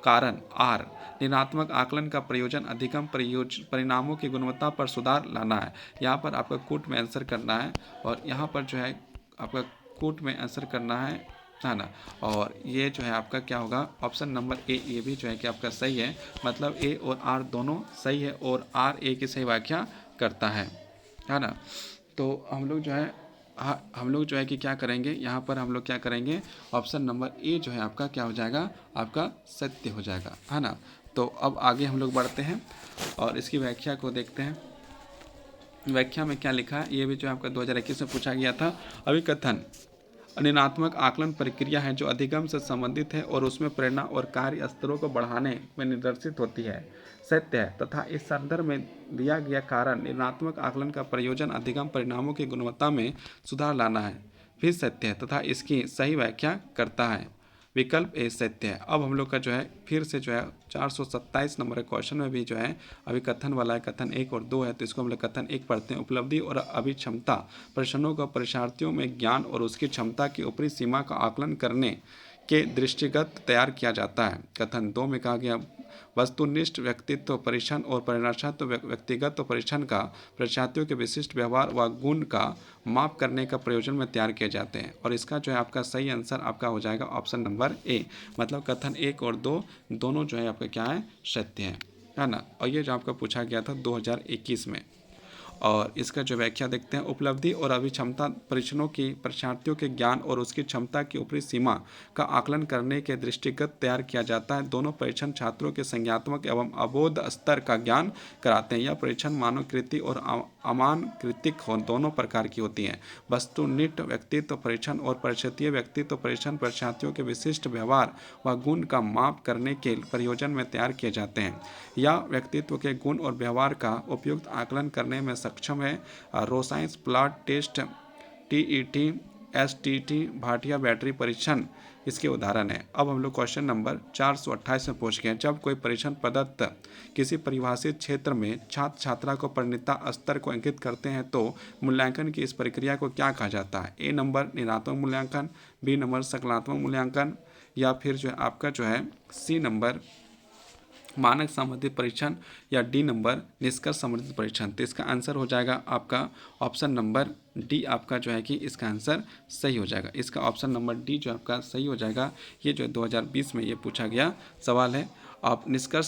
कारण आर, निर्णात्मक आकलन का प्रयोजन अधिगम परिणामों की गुणवत्ता पर सुधार लाना है। यहाँ पर आपका कूट में आंसर करना है और यहाँ पर जो है आपका कूट में आंसर करना है ना। और ये जो है आपका क्या होगा, ऑप्शन नंबर ए ये भी जो है कि आपका सही है। मतलब ए और आर दोनों सही है और आर ए की सही व्याख्या करता है ना। तो हम लोग जो है कि क्या करेंगे, यहाँ पर हम लोग क्या करेंगे, ऑप्शन नंबर ए जो है आपका क्या हो जाएगा, आपका सत्य हो जाएगा, है ना। तो अब आगे हम लोग बढ़ते हैं और इसकी व्याख्या को देखते हैं। व्याख्या में क्या लिखा है, ये भी जो आपका 2021 में पूछा गया था। अभिकथन निर्णात्मक आकलन प्रक्रिया है जो अधिगम से संबंधित है और उसमें प्रेरणा और कार्य स्तरों को बढ़ाने में निर्देशित होती है। सत्य है तथा इस संदर्भ में दिया गया कारण निर्णात्मक आकलन का प्रयोजन अधिगम परिणामों की गुणवत्ता में सुधार लाना है, फिर सत्य है तथा इसकी सही व्याख्या करता है। विकल्प ए सत्य है। अब हम लोग का जो है फिर से जो है 427 नंबर के क्वेश्चन में भी जो है अभी कथन वाला है, कथन 1 और 2 है। तो इसको हम लोग कथन 1 पढ़ते हैं। उपलब्धि और अभिक्षमता प्रश्नों का परीक्षार्थियों में ज्ञान और उसकी क्षमता की ऊपरी सीमा का आकलन करने के दृष्टिगत तैयार किया जाता है। कथन 2 में कहा गया, वस्तुनिष्ठ व्यक्तित्व परीक्षण और परिणामात्मक व्यक्तिगत परीक्षण का परीक्षार्थियों के विशिष्ट व्यवहार व गुण का माप करने का प्रयोजन में तैयार किए जाते हैं। और इसका जो है आपका सही आंसर आपका हो जाएगा ऑप्शन नंबर ए। मतलब कथन 1 और 2 दोनों जो है आपका क्या है, सत्य है ना। और ये जो आपका पूछा गया था 2021 में। और इसका जो व्याख्या देखते हैं। उपलब्धि और अभिक्षमता परीक्षणों की परीक्षार्थियों के ज्ञान और उसकी क्षमता की ऊपरी सीमा का आकलन करने के दृष्टिगत तैयार किया जाता है। दोनों परीक्षण छात्रों के संज्ञात्मक एवं अबोध स्तर का ज्ञान कराते हैं। यह परीक्षण मानवकृति और अमानकृतिक दोनों प्रकार की होती हैं। वस्तुनिष्ठ व्यक्तित्व परीक्षण और परिस्थितीय व्यक्तित्व परीक्षण परीक्षार्थियों के विशिष्ट व्यवहार व गुण का माप करने के प्रयोजन में तैयार किए जाते हैं। यह व्यक्तित्व के गुण और व्यवहार का उपयुक्त आकलन करने में सक्षम है। रोसाइंस blot test, TET, STT, Bhatia battery परीक्षण इसके उदाहरण है। अब हम लोग क्वेश्चन नंबर 428 में पहुंच गए। जब कोई परीक्षण प्रदत्त किसी परिभाषित क्षेत्र में छात्र छात्रा को परिणता स्तर को अंकित करते हैं तो मूल्यांकन की इस प्रक्रिया को क्या कहा जाता है। ए नंबर निर्णात्मक मूल्यांकन, बी नंबर संकलनात्मक मूल्यांकन, या फिर जो है आपका जो है सी नंबर मानक संबंधित परीक्षण, या डी नंबर निष्कर्ष संबंधित परीक्षण। तो इसका आंसर हो जाएगा आपका ऑप्शन नंबर डी आपका जो है कि इसका आंसर सही हो जाएगा। इसका ऑप्शन नंबर डी जो आपका सही हो जाएगा। ये जो है 2020 में ये पूछा गया सवाल है। आप निष्कर्ष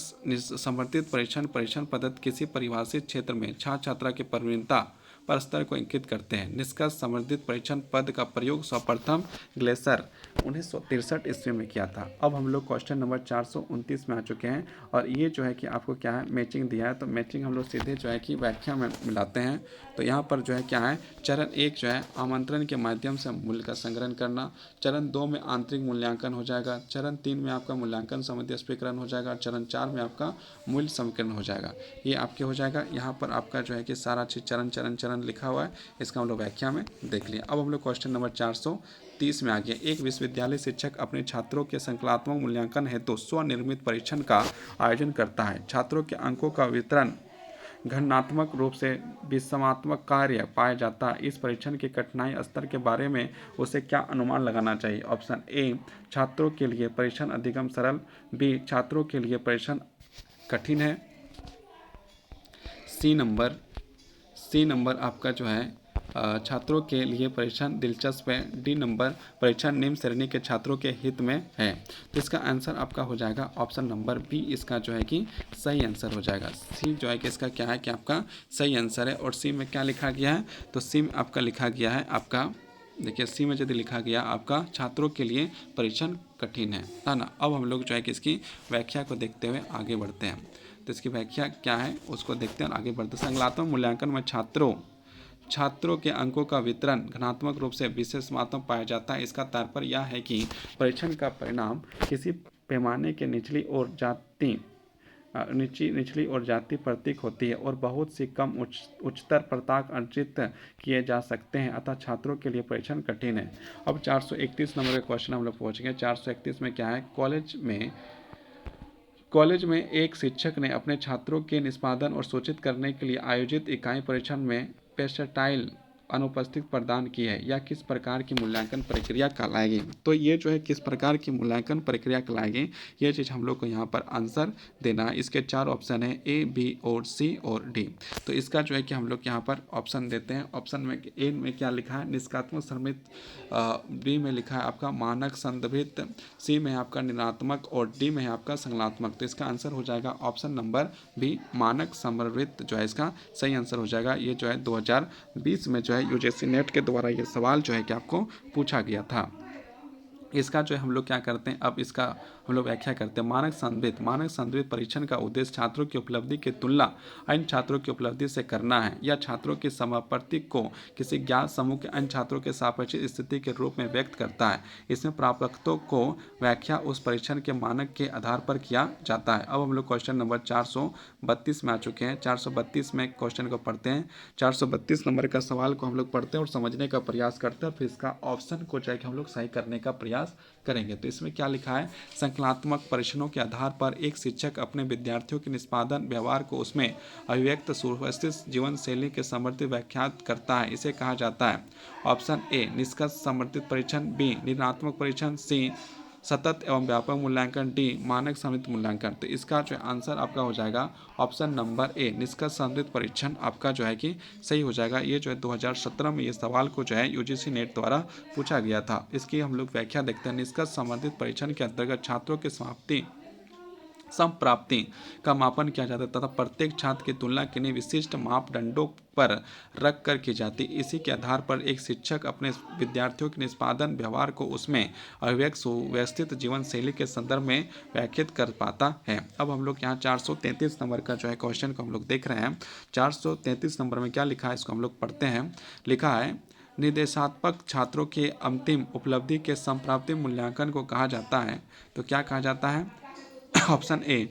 संबंधित परीक्षण पद्धति किसी परिभाषित क्षेत्र में छात्र छात्रा की प्रवीणता पर स्तर को इंगित करते हैं। निष्कर्ष संवर्धित परीक्षण पद का प्रयोग सर्वप्रथम ग्लेसर 1963 ईस्वी में किया था। अब हम लोग क्वेश्चन नंबर 429 में आ चुके हैं और ये जो है कि आपको क्या है मैचिंग दिया है, तो मैचिंग हम लोग सीधे जो है कि व्याख्या में मिलाते हैं। तो यहाँ पर जो है क्या है, चरण 1 जो है आमंत्रण के माध्यम से मूल्य का संग्रहण करना, चरण 2 में आंतरिक मूल्यांकन हो जाएगा, चरण 3 में आपका मूल्यांकन संबंधी स्पष्टीकरण हो जाएगा, चरण 4 में आपका मूल्य समीकरण हो जाएगा। ये आपके हो जाएगा। यहाँ पर आपका जो है कि सारा चीज़ चरण चरण चरण लिखा हुआ है, इसका हम लोग व्याख्या में देख लिया। अब हम लोग क्वेश्चन नंबर 430 में आ गया। एक विश्वविद्यालय शिक्षक अपने छात्रों के संकल्पात्मक मूल्यांकन हेतु स्वनिर्मित परीक्षण का आयोजन करता है। छात्रों के अंकों का वितरण गणनात्मक रूप से विषमात्मक कार्य पाया जाता है। इस परीक्षण के कठिनाई स्तर के बारे में उसे क्या अनुमान लगाना चाहिए? ऑप्शन ए, छात्रों के लिए परीक्षण अधिगम सरल, बी, छात्रों के लिए परीक्षण कठिन है, सी नंबर आपका जो है छात्रों के लिए परीक्षण दिलचस्प है, डी नंबर परीक्षण निम्न श्रेणी के छात्रों के हित में है। तो इसका आंसर आपका हो जाएगा ऑप्शन नंबर बी, इसका जो है कि सही आंसर हो जाएगा। सी जो है कि इसका क्या है कि आपका सही आंसर है। और सी में क्या लिखा गया है, तो सी में आपका लिखा गया है आपका, देखिए सी में यदि लिखा गया आपका छात्रों के लिए परीक्षण कठिन है ना। अब हम लोग जो है कि इसकी व्याख्या को देखते हुए आगे बढ़ते हैं। तो इसकी व्याख्या क्या है उसको देखते हैं और आगे बढ़ते हैं। संकल्पात्मक मूल्यांकन में छात्रों के अंकों का वितरण घनात्मक रूप से विशेषणात्मक पाया जाता है। इसका तात्पर्य यह है कि परीक्षण का परिणाम किसी पैमाने के निचली और जाति प्रतीक होती है और बहुत सी कम उच्चतर प्रताप अर्जित किए जा सकते हैं, अतः छात्रों के लिए परीक्षण कठिन है। अब 431 नंबर का क्वेश्चन हम लोग पहुँच गए। 431 में क्या है, कॉलेज में एक शिक्षक ने अपने छात्रों के निष्पादन और सूचित करने के लिए आयोजित इकाई परीक्षण में पेर्सेंटाइल अनुपस्थित प्रदान की है। या किस प्रकार की मूल्यांकन प्रक्रिया कहलाएगी? तो ये जो है किस प्रकार की मूल्यांकन प्रक्रिया कहलाएगी, ये चीज़ हम लोग को यहाँ पर आंसर देना है। इसके 4 ऑप्शन है, ए, बी और सी और डी। तो इसका जो है कि हम लोग यहाँ पर ऑप्शन देते हैं। ऑप्शन में ए में क्या लिखा है, निष्कात्मक संदर्भित, बी में लिखा है आपका मानक संदर्भित, सी में आपका निर्णात्मक और डी में है आपका संज्ञानात्मक। तो इसका आंसर हो जाएगा ऑप्शन नंबर बी, मानक संदर्भित जो है इसका सही आंसर हो जाएगा। ये जो है 2020 में जो है यूजीसी नेट के द्वारा ये सवाल जो है कि आपको पूछा गया था। इसका जो है हम लोग क्या करते हैं, अब इसका हम लोग व्याख्या करते हैं। मानक संदर्भित परीक्षण का उद्देश्य छात्रों की उपलब्धि की तुलना अन्य छात्रों की उपलब्धि से करना है या छात्रों की समापत्ति को किसी ज्ञात समूह के अन्य छात्रों के सापेक्षिक स्थिति के रूप में व्यक्त करता है। इसमें प्राप्तों को व्याख्या उस परीक्षण के मानक के आधार पर किया जाता है। अब हम लोग क्वेश्चन नंबर 432 में आ चुके हैं। 432 में क्वेश्चन को पढ़ते हैं। 432 नंबर का सवाल को हम लोग पढ़ते हैं और समझने का प्रयास करते हैं, फिर इसका ऑप्शन को जो है कि हम लोग सही करने का प्रयास करेंगे। तो इसमें क्या लिखा है, संकल्पात्मक परीक्षणों के आधार पर एक शिक्षक अपने विद्यार्थियों के निष्पादन व्यवहार को उसमें अभिव्यक्त सुव्यवस्थित जीवन शैली के समृद्ध व्याख्यात करता है, इसे कहा जाता है। ऑप्शन ए, निष्कर्ष समर्थित परीक्षण, बी, निर्णात्मक परीक्षण, सी, सतत एवं व्यापक मूल्यांकन, डी, मानक समृद्ध मूल्यांकन। तो इसका जो आंसर आपका हो जाएगा ऑप्शन नंबर ए, निष्कर्ष समृद्ध परीक्षण आपका जो है कि सही हो जाएगा। ये जो है 2017 में ये सवाल को जो है यूजीसी नेट द्वारा पूछा गया था। इसकी हम लोग व्याख्या देखते हैं। निष्कर्ष संबंधित परीक्षण के अंतर्गत छात्रों के संप्राप्ति का मापन किया जाता है तथा प्रत्येक छात्र की तुलना किन्हीं विशिष्ट मापदंडों पर रख कर की जाती। इसी के आधार पर एक शिक्षक अपने विद्यार्थियों के निष्पादन व्यवहार को उसमें अभिव्यक्त सुव्यवस्थित जीवन शैली के संदर्भ में व्याख्यात कर पाता है। अब हम लोग यहाँ 433 नंबर का जो है क्वेश्चन को हम लोग देख रहे हैं। 433 नंबर में क्या लिखा है इसको हम लोग पढ़ते हैं। लिखा है, निर्देशात्मक छात्रों के अंतिम उपलब्धि के संप्राप्ति मूल्यांकन को कहा जाता है। तो क्या कहा जाता है? ऑप्शन ए,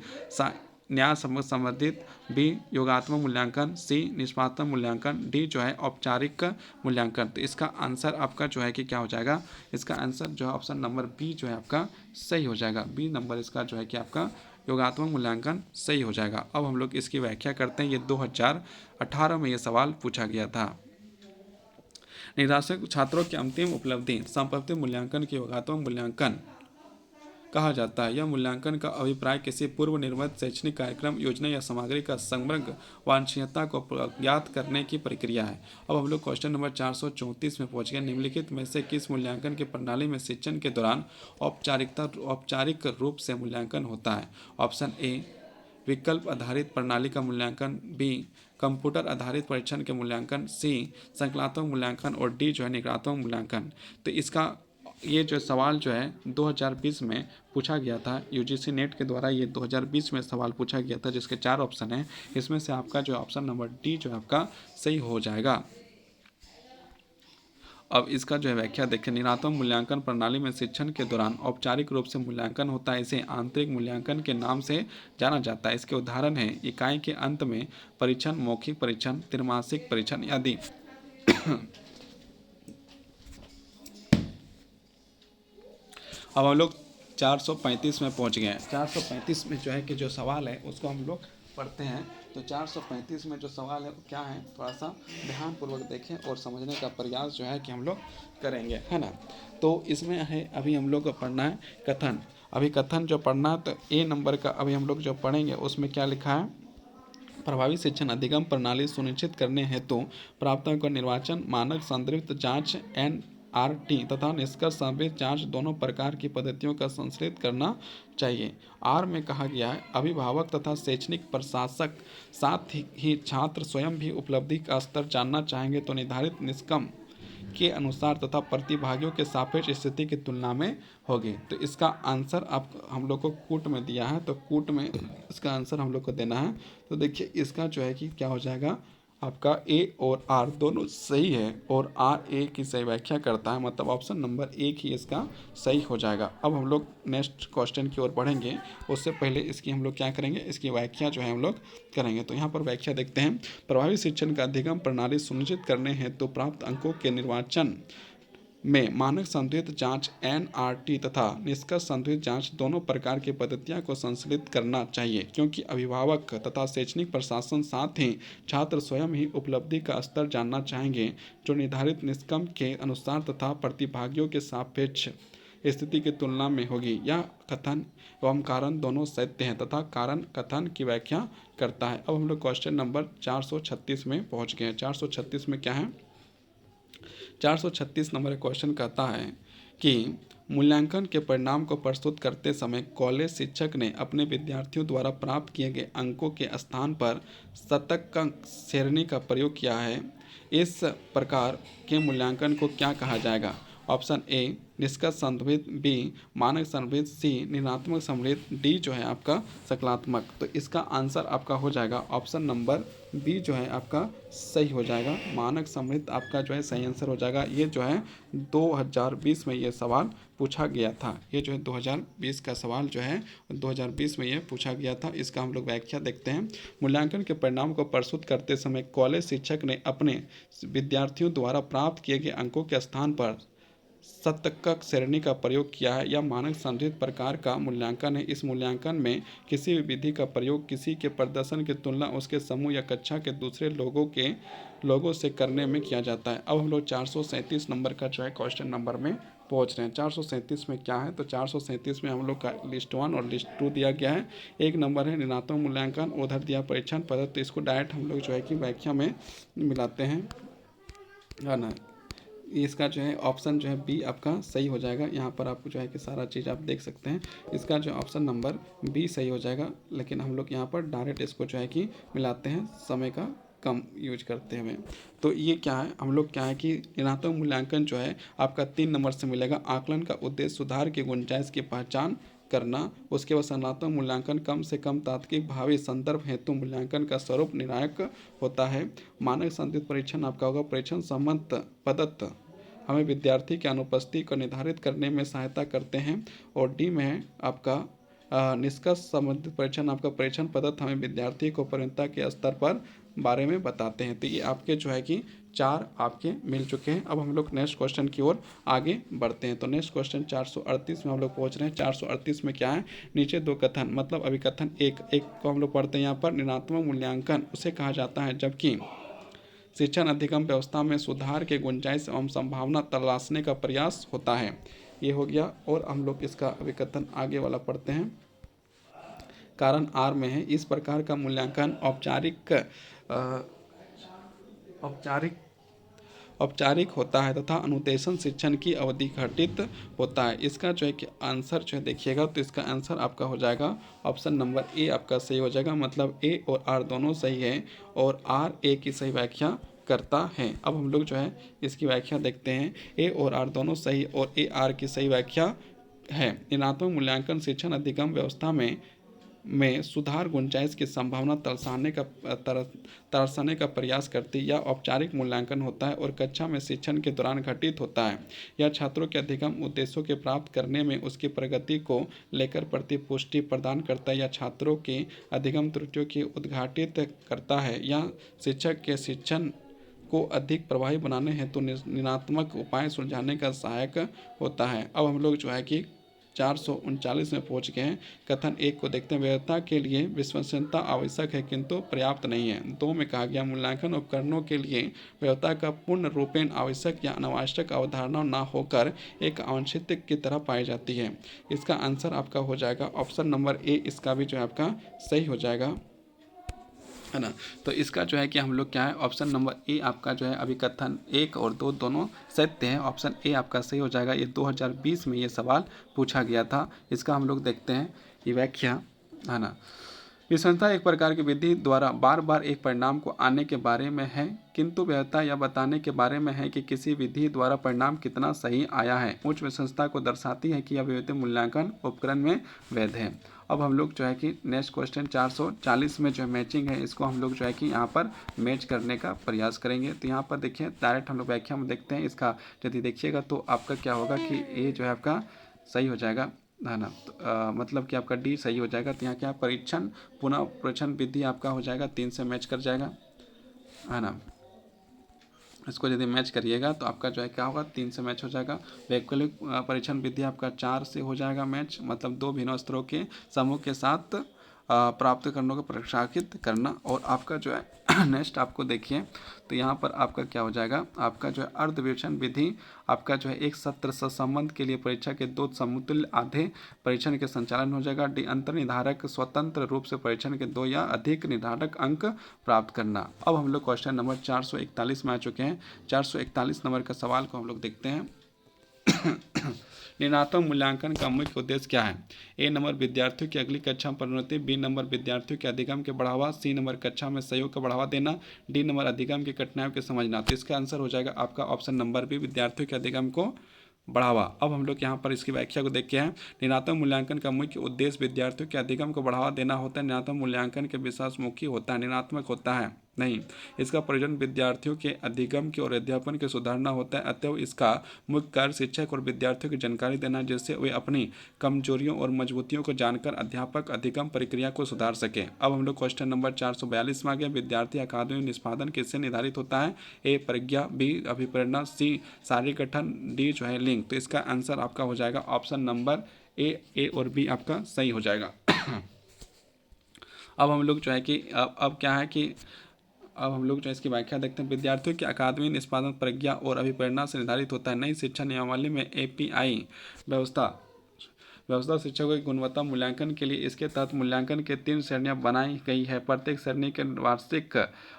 न्याय संबंधित, बी, योगात्मक मूल्यांकन, सी, निष्पादन मूल्यांकन, डी जो है औपचारिक मूल्यांकन। तो इसका आंसर आपका जो है कि क्या हो जाएगा, इसका आंसर जो है ऑप्शन नंबर बी जो है आपका सही हो जाएगा। बी नंबर इसका जो है कि आपका योगात्मक मूल्यांकन सही हो जाएगा। अब हम लोग इसकी व्याख्या करते हैं। ये 2018 में ये सवाल पूछा गया था। निर्देशक छात्रों की अंतिम उपलब्धि संप्राप्ति मूल्यांकन के योगात्मक मूल्यांकन कहा जाता है। यह मूल्यांकन का अभिप्राय किसी पूर्व निर्मित शैक्षणिक कार्यक्रम, योजना या सामग्री का समग्र वांछनीयता को ज्ञात करने की प्रक्रिया है। अब हम लोग क्वेश्चन नंबर 434 में पहुंच गए। निम्नलिखित में से किस मूल्यांकन की प्रणाली में शिक्षण के दौरान औपचारिक रूप से मूल्यांकन होता है? ऑप्शन ए, विकल्प आधारित प्रणाली का मूल्यांकन, बी कंप्यूटर आधारित परीक्षण के मूल्यांकन, सी संकल्पात्मक मूल्यांकन और डी जो है निगरात्मक मूल्यांकन। तो इसका ये जो सवाल जो है 2020 में पूछा गया था, यूजीसी नेट के द्वारा ये 2020 में सवाल पूछा गया था, जिसके 4 ऑप्शन हैं। इसमें से आपका जो ऑप्शन नंबर डी जो है आपका सही हो जाएगा। अब इसका जो है व्याख्या देखें। निगरात्मक मूल्यांकन प्रणाली में शिक्षण के दौरान औपचारिक रूप से मूल्यांकन होता है। इसे आंतरिक मूल्यांकन के नाम से जाना जाता है। इसके उदाहरण हैं इकाई के अंत में परीक्षण, मौखिक परीक्षण, त्रैमासिक परीक्षण आदि। अब हम लोग 435 में पहुंच गए हैं। 435 में जो है कि जो सवाल है उसको हम लोग पढ़ते हैं। तो 435 में जो सवाल है वो क्या है, थोड़ा सा ध्यानपूर्वक देखें और समझने का प्रयास जो है कि हम लोग करेंगे, है ना। तो इसमें है अभी हम लोग को पढ़ना है कथन। अभी कथन जो पढ़ना है तो ए नंबर का अभी हम लोग जो पढ़ेंगे उसमें क्या लिखा है, प्रभावी शिक्षण अधिगम प्रणाली सुनिश्चित करने हेतु प्राप्तांक का निर्वाचन, मानक संदर्भित जांच NRT तथा निष्कर्ष संदर्भित जांच दोनों प्रकार की पद्धतियों का संश्लेषण करना चाहिए। आर में कहा गया है अभिभावक तथा शैक्षणिक प्रशासक साथ ही छात्र स्वयं भी उपलब्धि का स्तर जानना चाहेंगे तो निर्धारित निष्कर्ष के अनुसार तथा प्रतिभागियों के सापेक्ष स्थिति की तुलना में होगी। तो इसका आंसर आप हम लोग को कूट में दिया है, तो कूट में इसका आंसर हम लोग को देना है। तो देखिए इसका जो है कि क्या हो जाएगा, आपका ए और आर दोनों सही है और आर ए की सही व्याख्या करता है, मतलब ऑप्शन नंबर एक ही इसका सही हो जाएगा। अब हम लोग नेक्स्ट क्वेश्चन की ओर बढ़ेंगे, उससे पहले इसकी हम लोग क्या करेंगे, इसकी व्याख्या जो है हम लोग करेंगे। तो यहाँ पर व्याख्या देखते हैं। प्रभावी शिक्षण का अधिगम प्रणाली सुनिश्चित करने हेतु प्राप्त अंकों के निर्वाचन में मानक संतुलित जांच NRT तथा निष्कर्ष संतुलित जांच दोनों प्रकार की पद्धतियों को संश्लेषित करना चाहिए, क्योंकि अभिभावक तथा शैक्षणिक प्रशासन साथ ही छात्र स्वयं ही उपलब्धि का स्तर जानना चाहेंगे जो निर्धारित निष्कर्ष के अनुसार तथा प्रतिभागियों के सापेक्ष स्थिति की तुलना में होगी। यह कथन एवं कारण दोनों सत्य हैं तथा कारण कथन की व्याख्या करता है। अब हम लोग क्वेश्चन नंबर 436 में पहुंच गए हैं। 436 में क्या है, 436 नंबर क्वेश्चन कहता है कि मूल्यांकन के परिणाम को प्रस्तुत करते समय कॉलेज शिक्षक ने अपने विद्यार्थियों द्वारा प्राप्त किए गए अंकों के स्थान पर शतक अंक श्रेणी का प्रयोग किया है। इस प्रकार के मूल्यांकन को क्या कहा जाएगा। ऑप्शन ए निष्कर्ष संदर्भित, बी मानक संदर्भित, सी निर्णात्मक संदर्भित, डी जो है आपका सकलात्मक। तो इसका आंसर आपका हो जाएगा ऑप्शन नंबर बी जो है आपका सही हो जाएगा। मानक संदर्भित आपका जो है सही आंसर हो जाएगा। ये जो है 2020 में ये सवाल पूछा गया था। ये जो है 2020 का सवाल जो है 2020 में ये पूछा गया था। इसका हम लोग व्याख्या देखते हैं। मूल्यांकन के परिणाम को प्रस्तुत करते समय कॉलेज शिक्षक ने अपने विद्यार्थियों द्वारा प्राप्त किए गए अंकों के स्थान पर शतक श्रेणी का प्रयोग किया है। यह मानक संदर्भित प्रकार का मूल्यांकन है। इस मूल्यांकन में किसी भी विधि का प्रयोग किसी के प्रदर्शन की तुलना उसके समूह या कक्षा के दूसरे लोगों से करने में किया जाता है। अब हम लोग 437 नंबर का जो है क्वेश्चन नंबर में पहुंच रहे हैं। 437 में क्या है, तो 437 में हम लोग का लिस्ट 1 और लिस्ट 2 दिया गया है। एक नंबर है ऋणात्मक मूल्यांकन, उधर दिया परीक्षण पद्धति। तो इसको डायरेक्ट हम लोग जो है कि व्याख्या में मिलाते हैं, है ना। इसका जो है ऑप्शन जो है बी आपका सही हो जाएगा। यहाँ पर आपको जो है कि सारा चीज़ आप देख सकते हैं। इसका जो ऑप्शन नंबर बी सही हो जाएगा, लेकिन हम लोग यहाँ पर डायरेक्ट इसको जो है कि मिलाते हैं, समय का कम यूज करते हैं। तो ये क्या है, हम लोग क्या है कि ऋणात्मक मूल्यांकन जो है आपका 3 नंबर से मिलेगा। आकलन का उद्देश्य सुधार की गुंजाइश की पहचान करना। उसके बाद संरचनात्मक मूल्यांकन कम से कम तात्विक भावी संदर्भ हेतु मूल्यांकन का स्वरूप निर्णायक होता है। मानक संदर्भित परीक्षण आपका होगा परीक्षण संबंध पद्धति हमें विद्यार्थी की अनुपस्थिति को निर्धारित करने में सहायता करते हैं। और डी में है आपका निष्कर्ष संबंधित परीक्षण आपका परीक्षण पद्धति हमें विद्यार्थी को परिणता के स्तर पर बारे में बताते हैं। तो ये आपके जो है कि 4 आपके मिल चुके हैं। अब हम लोग नेक्स्ट क्वेश्चन की ओर आगे बढ़ते हैं। तो नेक्स्ट क्वेश्चन 438 में हम लोग पहुंच रहे हैं। 438 में क्या है, नीचे 2 कथन मतलब अभिकथन एक को हम लोग पढ़ते हैं। यहाँ पर ऋणात्मक मूल्यांकन उसे कहा जाता है जबकि शिक्षण अधिगम व्यवस्था में सुधार के गुंजाइश एवं संभावना तलाशने का प्रयास होता है। ये हो गया। और हम लोग इसका अभिकथन आगे वाला पढ़ते हैं। कारण आर में है इस प्रकार का मूल्यांकन औपचारिक औपचारिक होता है तथा अनुदेशन शिक्षण की अवधि घटित होता है। इसका जो है कि आंसर जो है देखिएगा, तो इसका आंसर आपका हो जाएगा ऑप्शन नंबर ए आपका सही हो जाएगा। मतलब ए और आर दोनों सही है और आर ए की सही व्याख्या करता है। अब हम लोग जो है इसकी व्याख्या देखते हैं। ए और आर दोनों सही और ए आर की सही व्याख्या है। ऋणात्मक मूल्यांकन शिक्षण अधिगम व्यवस्था में सुधार गुंजाइश की संभावना तराशने का प्रयास करती है। यह औपचारिक मूल्यांकन होता है और कक्षा में शिक्षण के दौरान घटित होता है। यह छात्रों के अधिगम उद्देश्यों के प्राप्त करने में उसकी प्रगति को लेकर प्रतिपुष्टि प्रदान करता है या छात्रों की अधिगम त्रुटियों की उद्घाटित करता है। यह शिक्षक के शिक्षण को अधिक प्रभावी बनाने हेतु निम्नात्मक उपाय सुलझाने का सहायक होता है। अब हम लोग जो है कि 439 में पहुंच गए हैं। कथन एक को देखते हैं। व्यवस्था के लिए विश्वसनीयता आवश्यक है किंतु पर्याप्त नहीं है। दो में कहा गया मूल्यांकन उपकरणों के लिए व्यवस्था का पूर्ण रूपेण आवश्यक या अनावश्यक अवधारणा न होकर एक अवांछित की तरह पाई जाती है। इसका आंसर आपका हो जाएगा ऑप्शन नंबर ए, इसका भी जो है आपका सही हो जाएगा, है ना। तो इसका जो है कि हम लोग क्या है, ऑप्शन नंबर ए आपका जो है अभी कथन 1 और 2 दोनों सत्य है। ऑप्शन ए आपका सही हो जाएगा। ये 2020 में ये सवाल पूछा गया था। इसका हम लोग देखते हैं ये व्याख्या, है ना। विषमता एक प्रकार की विधि द्वारा बार बार एक परिणाम को आने के बारे में है, किंतु व्यवहार यह बताने के बारे में है कि किसी विधि द्वारा परिणाम कितना सही आया है। उच्च विषमता को दर्शाती है कि यह विधि मूल्यांकन उपकरण में वैध है। अब हम लोग जो है कि नेक्स्ट क्वेश्चन 440 में जो मैचिंग है, इसको हम लोग जो है कि यहाँ पर मैच करने का प्रयास करेंगे। तो यहाँ पर देखिए डायरेक्ट हम लोग व्याख्या में देखते हैं। इसका यदि देखिएगा तो आपका क्या होगा कि ये जो है आपका सही हो जाएगा, है ना। तो, मतलब कि आपका डी सही हो जाएगा। तो यहाँ क्या परीक्षण पुनः परीक्षण विधि आपका हो जाएगा 3 से मैच कर जाएगा, है ना। इसको यदि मैच करिएगा तो आपका जो है क्या होगा 3 से मैच हो जाएगा। वैकल्पिक परीक्षण विधि आपका 4 से हो जाएगा मैच, मतलब 2 भिन्न स्तरों के समूह के साथ प्राप्त करने को प्रशासित करना। और आपका जो है नेक्स्ट आपको देखिए तो यहाँ पर आपका क्या हो जाएगा, आपका जो है अर्धविवेचन विधि आपका जो है एक सत्र संबंध के लिए परीक्षा के 2 समतुल्य आधे परीक्षण के संचालन हो जाएगा। डी अंतर निर्धारक स्वतंत्र रूप से परीक्षण के 2 या अधिक निर्धारक अंक प्राप्त करना। अब हम लोग क्वेश्चन नंबर 441 में आ चुके हैं। 441 नंबर का सवाल को हम लोग देखते हैं। ऋणात्मक मूल्यांकन का मुख्य उद्देश्य क्या है। ए नंबर विद्यार्थियों की अगली कक्षा में प्रोन्नति, बी नंबर विद्यार्थियों के अधिगम के बढ़ावा, सी नंबर कक्षा में सहयोग का बढ़ावा देना, डी नंबर अधिगम की कठिनाइयों के समझना। तो इसका आंसर हो जाएगा आपका ऑप्शन नंबर बी, विद्यार्थियों के अधिगम को बढ़ावा। अब हम लोग यहाँ पर इसकी व्याख्या को देखते हैं। ऋणात्मक मूल्यांकन का मुख्य उद्देश्य विद्यार्थियों के अधिगम को बढ़ावा देना होता है। ऋणात्मक मूल्यांकन के विकासमुखी होता है, ऋणात्मक होता है नहीं। इसका प्रयोजन विद्यार्थियों के अधिगम की और अध्यापन के सुधारना होता है। अतएव इसका मुख्य कार्य शिक्षक और विद्यार्थियों की जानकारी देना, जिससे वे अपनी कमजोरियों और मजबूतियों को जानकर अध्यापक अधिगम प्रक्रिया को सुधार सके। अब हम लोग क्वेश्चन नंबर 442 में आ गए। विद्यार्थी अकादमी निष्पादन किससे निर्धारित होता है। ए प्रज्ञा, बी अभिप्रेरणा, सी शारीरिक गठन, डी जो है लिंग। तो इसका आंसर आपका हो जाएगा ऑप्शन नंबर ए और बी आपका सही हो जाएगा। अब हम लोग जो है कि अब क्या है कि अब हम लोग जो इसकी व्याख्या देखते हैं। विद्यार्थियों की अकादमी निष्पादन प्रज्ञा और अभिप्रेरणा से निर्धारित होता है। नई शिक्षा नियमावली में एपीआई व्यवस्था शिक्षकों की गुणवत्ता मूल्यांकन के लिए इसके तहत मूल्यांकन के 3 श्रेणियां बनाई गई है। प्रत्येक श्रेणी के वार्षिक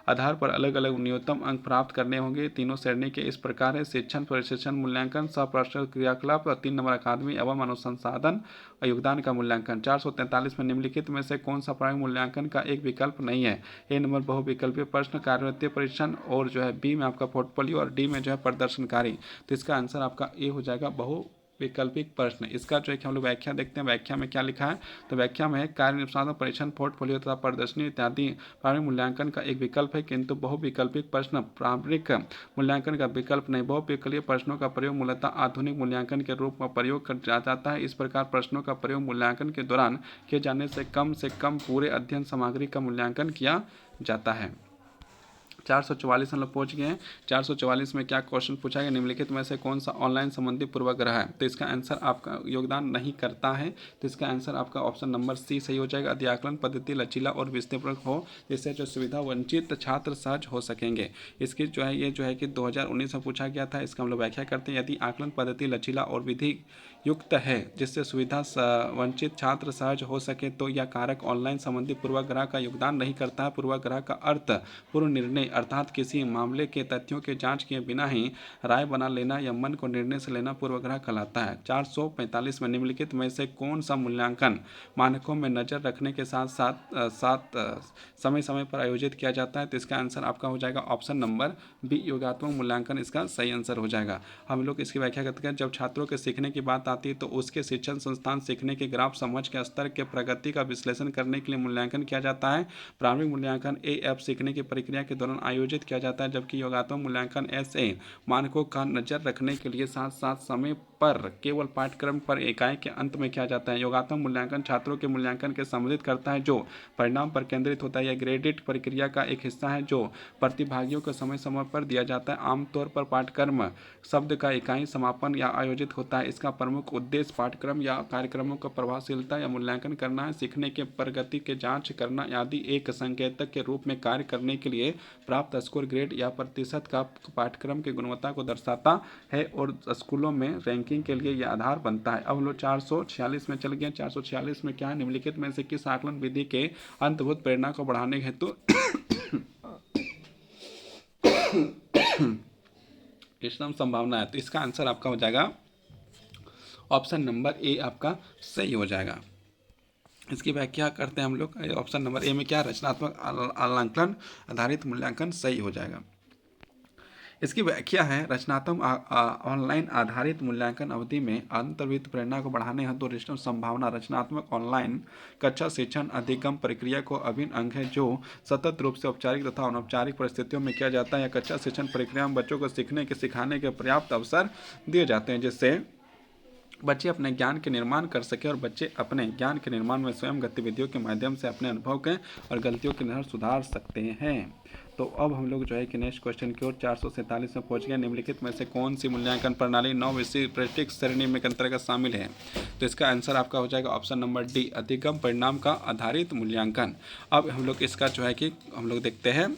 आधार पर अलग अलग न्यूनतम अंक प्राप्त करने होंगे। तीनों श्रेणी के इस प्रकार है। शिक्षण प्रशिक्षण मूल्यांकन, सप्रश्न क्रियाकलाप, 3 नंबर अकादमी एवं अनुसंधान योगदान का मूल्यांकन। 443 में निम्नलिखित में से कौन सा प्रायोगिक मूल्यांकन का एक विकल्प नहीं है। ए नंबर बहुविकल्पीय प्रश्न, कार्यान्वयन परीक्षण, और जो है बी में आपका पोर्टफोलियो, और डी में जो है प्रदर्शनकारी। तो इसका आंसर आपका ए हो जाएगा बहुविकल्पिक प्रश्न। इसका जो है कि हम लोग व्याख्या देखते हैं। व्याख्या में क्या लिखा है, तो व्याख्या में है कार्य निष्पादन परीक्षण, पोर्टफोलियो तथा प्रदर्शनी इत्यादि प्रारंभिक मूल्यांकन का एक विकल्प है, किंतु बहुविकल्पिक प्रश्न प्रारंभिक मूल्यांकन का विकल्प नहीं। बहुविकल्पीय प्रश्नों का प्रयोग मूलतः आधुनिक मूल्यांकन के रूप में प्रयोग किया जाता है। इस प्रकार प्रश्नों का प्रयोग मूल्यांकन के दौरान किए जाने से कम पूरे अध्ययन सामग्री का मूल्यांकन किया जाता है। 444 हम लोग पहुँच गए हैं। 444 में क्या क्वेश्चन पूछा गया, निम्नलिखित में से कौन सा ऑनलाइन संबंधी पूर्वाग्रह है। तो इसका आंसर आपका योगदान नहीं करता है। तो इसका आंसर आपका ऑप्शन नंबर सी सही हो जाएगा। यदि आकलन पद्धति लचीला और विस्तृत हो, जिससे जो सुविधा वंचित छात्र सहज हो सकेंगे। इसकी जो है ये जो है कि 2019 में पूछा गया था। इसका हम लोग व्याख्या करते हैं। यदि आकलन पद्धति लचीला और विधि युक्त है, जिससे सुविधा वंचित छात्र सहज हो सके, तो यह कारक ऑनलाइन संबंधी पूर्वाग्रह का योगदान नहीं करता है। पूर्वाग्रह का अर्थ पूर्व निर्णय अर्थात किसी मामले के तथ्यों की जांच किए बिना ही राय बना लेना या मन को निर्णय से लेना पूर्वाग्रह कहलाता है। 445 में निम्नलिखित में से कौन सा मूल्यांकन मानकों में नजर रखने के साथ साथ समय समय पर आयोजित किया जाता है? तो इसका आंसर आपका हो जाएगा ऑप्शन नंबर बी, योगात्मक मूल्यांकन इसका सही आंसर हो जाएगा। हम लोग इसकी व्याख्या करते हैं, जब छात्रों के सीखने की बात आती है तो उसके शिक्षण संस्थान सीखने के ग्राफ समझ के स्तर के प्रगति का विश्लेषण करने के लिए मूल्यांकन किया जाता है। प्रारंभिक मूल्यांकन AF सीखने की प्रक्रिया के दौरान आयोजित किया जाता है, जबकि योगात्मक मूल्यांकन SA मानकों का नजर रखने के लिए साथ साथ समय पर केवल पाठ्यक्रम पर इकाई के अंत में किया जाता है। योगात्मक मूल्यांकन छात्रों के मूल्यांकन के संबोधित करता है जो परिणाम पर केंद्रित होता है। यह ग्रेडेड प्रक्रिया का एक हिस्सा है जो प्रतिभागियों को समय समय पर दिया जाता है। आमतौर पर पाठ्यक्रम शब्द का इकाई समापन या आयोजित होता है। इसका प्रमुख उद्देश्य पाठ्यक्रम या कार्यक्रमों को प्रभावशीलता या मूल्यांकन करना है, सीखने के प्रगति के जांच करना आदि। एक संकेतक के रूप में कार्य करने के लिए प्राप्त स्कोर ग्रेड या प्रतिशत का पाठ्यक्रम की गुणवत्ता को दर्शाता है और स्कूलों में रैंकिंग के लिए यह आधार बनता है। अब हम लोग 446 में चल गए। 446 में क्या है? निम्नलिखित में से किस आकलन विधि के अंतर्भूत प्रेरणा को बढ़ाने हेतु इष्टतम संभावना है? तो इसका आंसर आपका हो जाएगा ऑप्शन नंबर ए, आपका सही हो जाएगा। इसकी व्याख्या करते हैं हम लोग। ऑप्शन नंबर ए में क्या? रचनात्मक आकलन आधारित मूल्यांकन सही हो जाएगा। इसकी व्याख्या है, रचनात्मक ऑनलाइन आधारित मूल्यांकन अवधि में अंतर्निहित प्रेरणा को बढ़ाने हेतु इष्टतम संभावना रचनात्मक ऑनलाइन कक्षा शिक्षण अधिगम प्रक्रिया को अभिन्न अंग है जो सतत रूप से औपचारिक तथा अनौपचारिक परिस्थितियों में किया जाता है। या कक्षा शिक्षण प्रक्रिया में बच्चों को सीखने के सिखाने के पर्याप्त अवसर दिए जाते हैं जिससे बच्चे अपने ज्ञान के निर्माण कर सके और बच्चे अपने ज्ञान के निर्माण में स्वयं गतिविधियों के माध्यम से अपने अनुभव के और गलतियों के निरंतर सुधार सकते हैं। तो अब हम लोग जो है कि नेक्स्ट क्वेश्चन की ओर 447 में पहुंच गए। निम्नलिखित में से कौन सी मूल्यांकन प्रणाली 9 विषय प्रैक्टिक श्रेणी में अंतर्गत शामिल है? तो इसका आंसर आपका हो जाएगा ऑप्शन नंबर डी, अधिगम परिणाम का आधारित मूल्यांकन। अब हम लोग इसका जो है कि हम लोग देखते हैं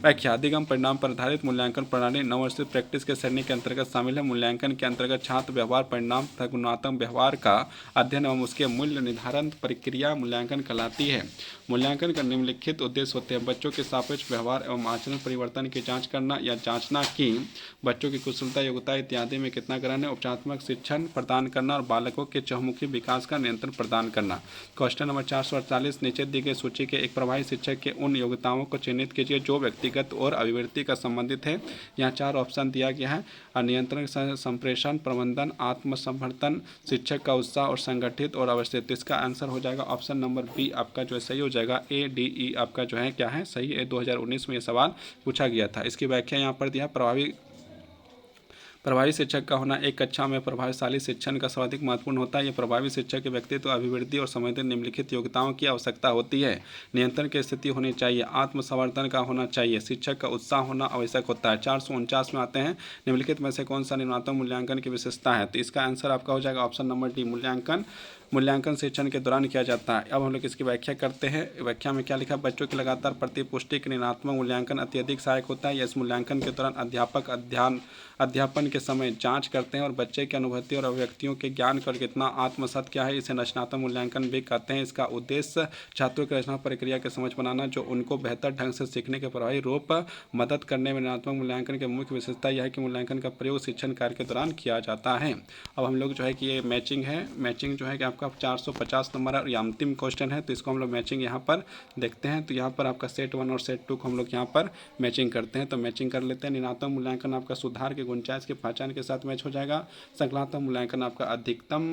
व्याख्या। अधिगम परिणाम पर आधारित मूल्यांकन प्रणाली 9 वर्षीय प्रैक्टिस के श्रेणी के अंतर्गत शामिल है। मूल्यांकन के अंतर्गत छात्र व्यवहार परिणाम तथा गुणात्मक व्यवहार का अध्ययन एवं उसके मूल्य निर्धारण प्रक्रिया मूल्यांकन कहलाती है। मूल्यांकन का निम्नलिखित उद्देश्य होते हैं: बच्चों के सापेक्ष व्यवहार एवं आचरण परिवर्तन की जांच करना या जांचना कि बच्चों की कुशलता योग्यता इत्यादि में कितना ग्रहण है, उपचारात्मक शिक्षण प्रदान करना और बालकों के चहुमुखी विकास का नियंत्रण प्रदान करना। क्वेश्चन नंबर 448, नीचे दी गई सूची के एक प्रभावी शिक्षक के उन योग्यताओं को चिन्हित कीजिए जो व्यक्तिगत और अभिवृद्धि का संबंधित है। यहाँ 4 ऑप्शन दिया गया है: नियंत्रण, संप्रेषण, प्रबंधन, आत्मसमर्थन, शिक्षक का उत्साह और संगठित और अवस्थित। इसका आंसर हो जाएगा ऑप्शन नंबर बी, आपका जो है सही हो जाएगा। ADE आपका जो है क्या है? सही है। 2019 में ये सवाल पूछा गया था। इसकी व्याख्या यहाँ पर दिया, प्रभावी शिक्षक का होना एक कक्षा में प्रभावशाली शिक्षण का सर्वाधिक महत्वपूर्ण होता है। यह प्रभावी शिक्षक के व्यक्तित्व, अभिवृद्धि और संबंधित निम्नलिखित योग्यताओं की आवश्यकता होती है: नियंत्रण की स्थिति होनी चाहिए, आत्मसमर्थन का होना चाहिए, शिक्षक का उत्साह होना आवश्यक होता है। 449 में आते हैं, निम्नलिखित में से कौन सा निम्नात्मक मूल्यांकन की विशेषता है? तो इसका आंसर आपका हो जाएगा ऑप्शन नंबर डी, मूल्यांकन शिक्षण के दौरान किया जाता है। अब हम लोग इसकी व्याख्या करते हैं। व्याख्या में क्या लिखा? बच्चों की लगातार प्रतिपुष्टि के निम्नात्मक मूल्यांकन अत्यधिक सहायक होता है। इस मूल्यांकन के दौरान अध्यापक अध्यापन के समय जांच करते हैं और बच्चे की अनुभूति और अभिव्यक्तियों के ज्ञान का कितना आत्मसात किया है, इसे रचनात्मक मूल्यांकन भी कहते हैं। इसका उद्देश्य छात्रों की रचना प्रक्रिया की समझ बनाना जो उनको बेहतर ढंग से सीखने के प्रभावी रूप मदद करने में। रचनात्मक मूल्यांकन की मुख्य विशेषता यह है कि मूल्यांकन का प्रयोग शिक्षण कार्य के दौरान किया जाता है। अब हम लोग जो है कि ये मैचिंग है, मैचिंग जो है कि आपका 450 नंबर है और ये अंतिम क्वेश्चन है, तो इसको हम लोग मैचिंग यहाँ पर देखते हैं। तो यहाँ पर आपका सेट 1 और सेट 2 को हम लोग यहाँ पर मैचिंग करते हैं। तो मैचिंग कर लेते हैं। निम्नात्मक मूल्यांकन आपका सुधार के गुंजाइश की पहचान के साथ मैच हो जाएगा। संकल्पात्मक मूल्यांकन आपका अधिकतम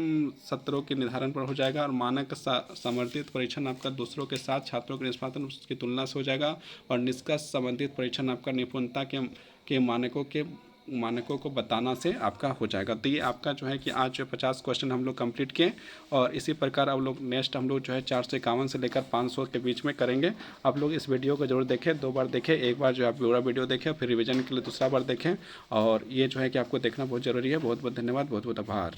सत्रों के निर्धारण पर हो जाएगा और मानक समर्थित परीक्षण आपका दूसरों के साथ छात्रों के निष्पादन की तुलना से हो जाएगा। और निष्कर्ष संबंधित परीक्षण आपका निपुणता के मानकों को बताना से आपका हो जाएगा। तो ये आपका जो है कि आज 50 क्वेश्चन हम लोग कंप्लीट किए और इसी प्रकार अब लोग नेक्स्ट हम लोग जो है 451 से लेकर 500 के बीच में करेंगे। आप लोग इस वीडियो को जरूर देखें, 2 बार देखें, एक बार जो है पूरा वीडियो देखें, फिर रिवीजन के लिए दूसरा बार देखें और ये जो है कि आपको देखना बहुत ज़रूरी है। बहुत बहुत धन्यवाद, बहुत बहुत आभार।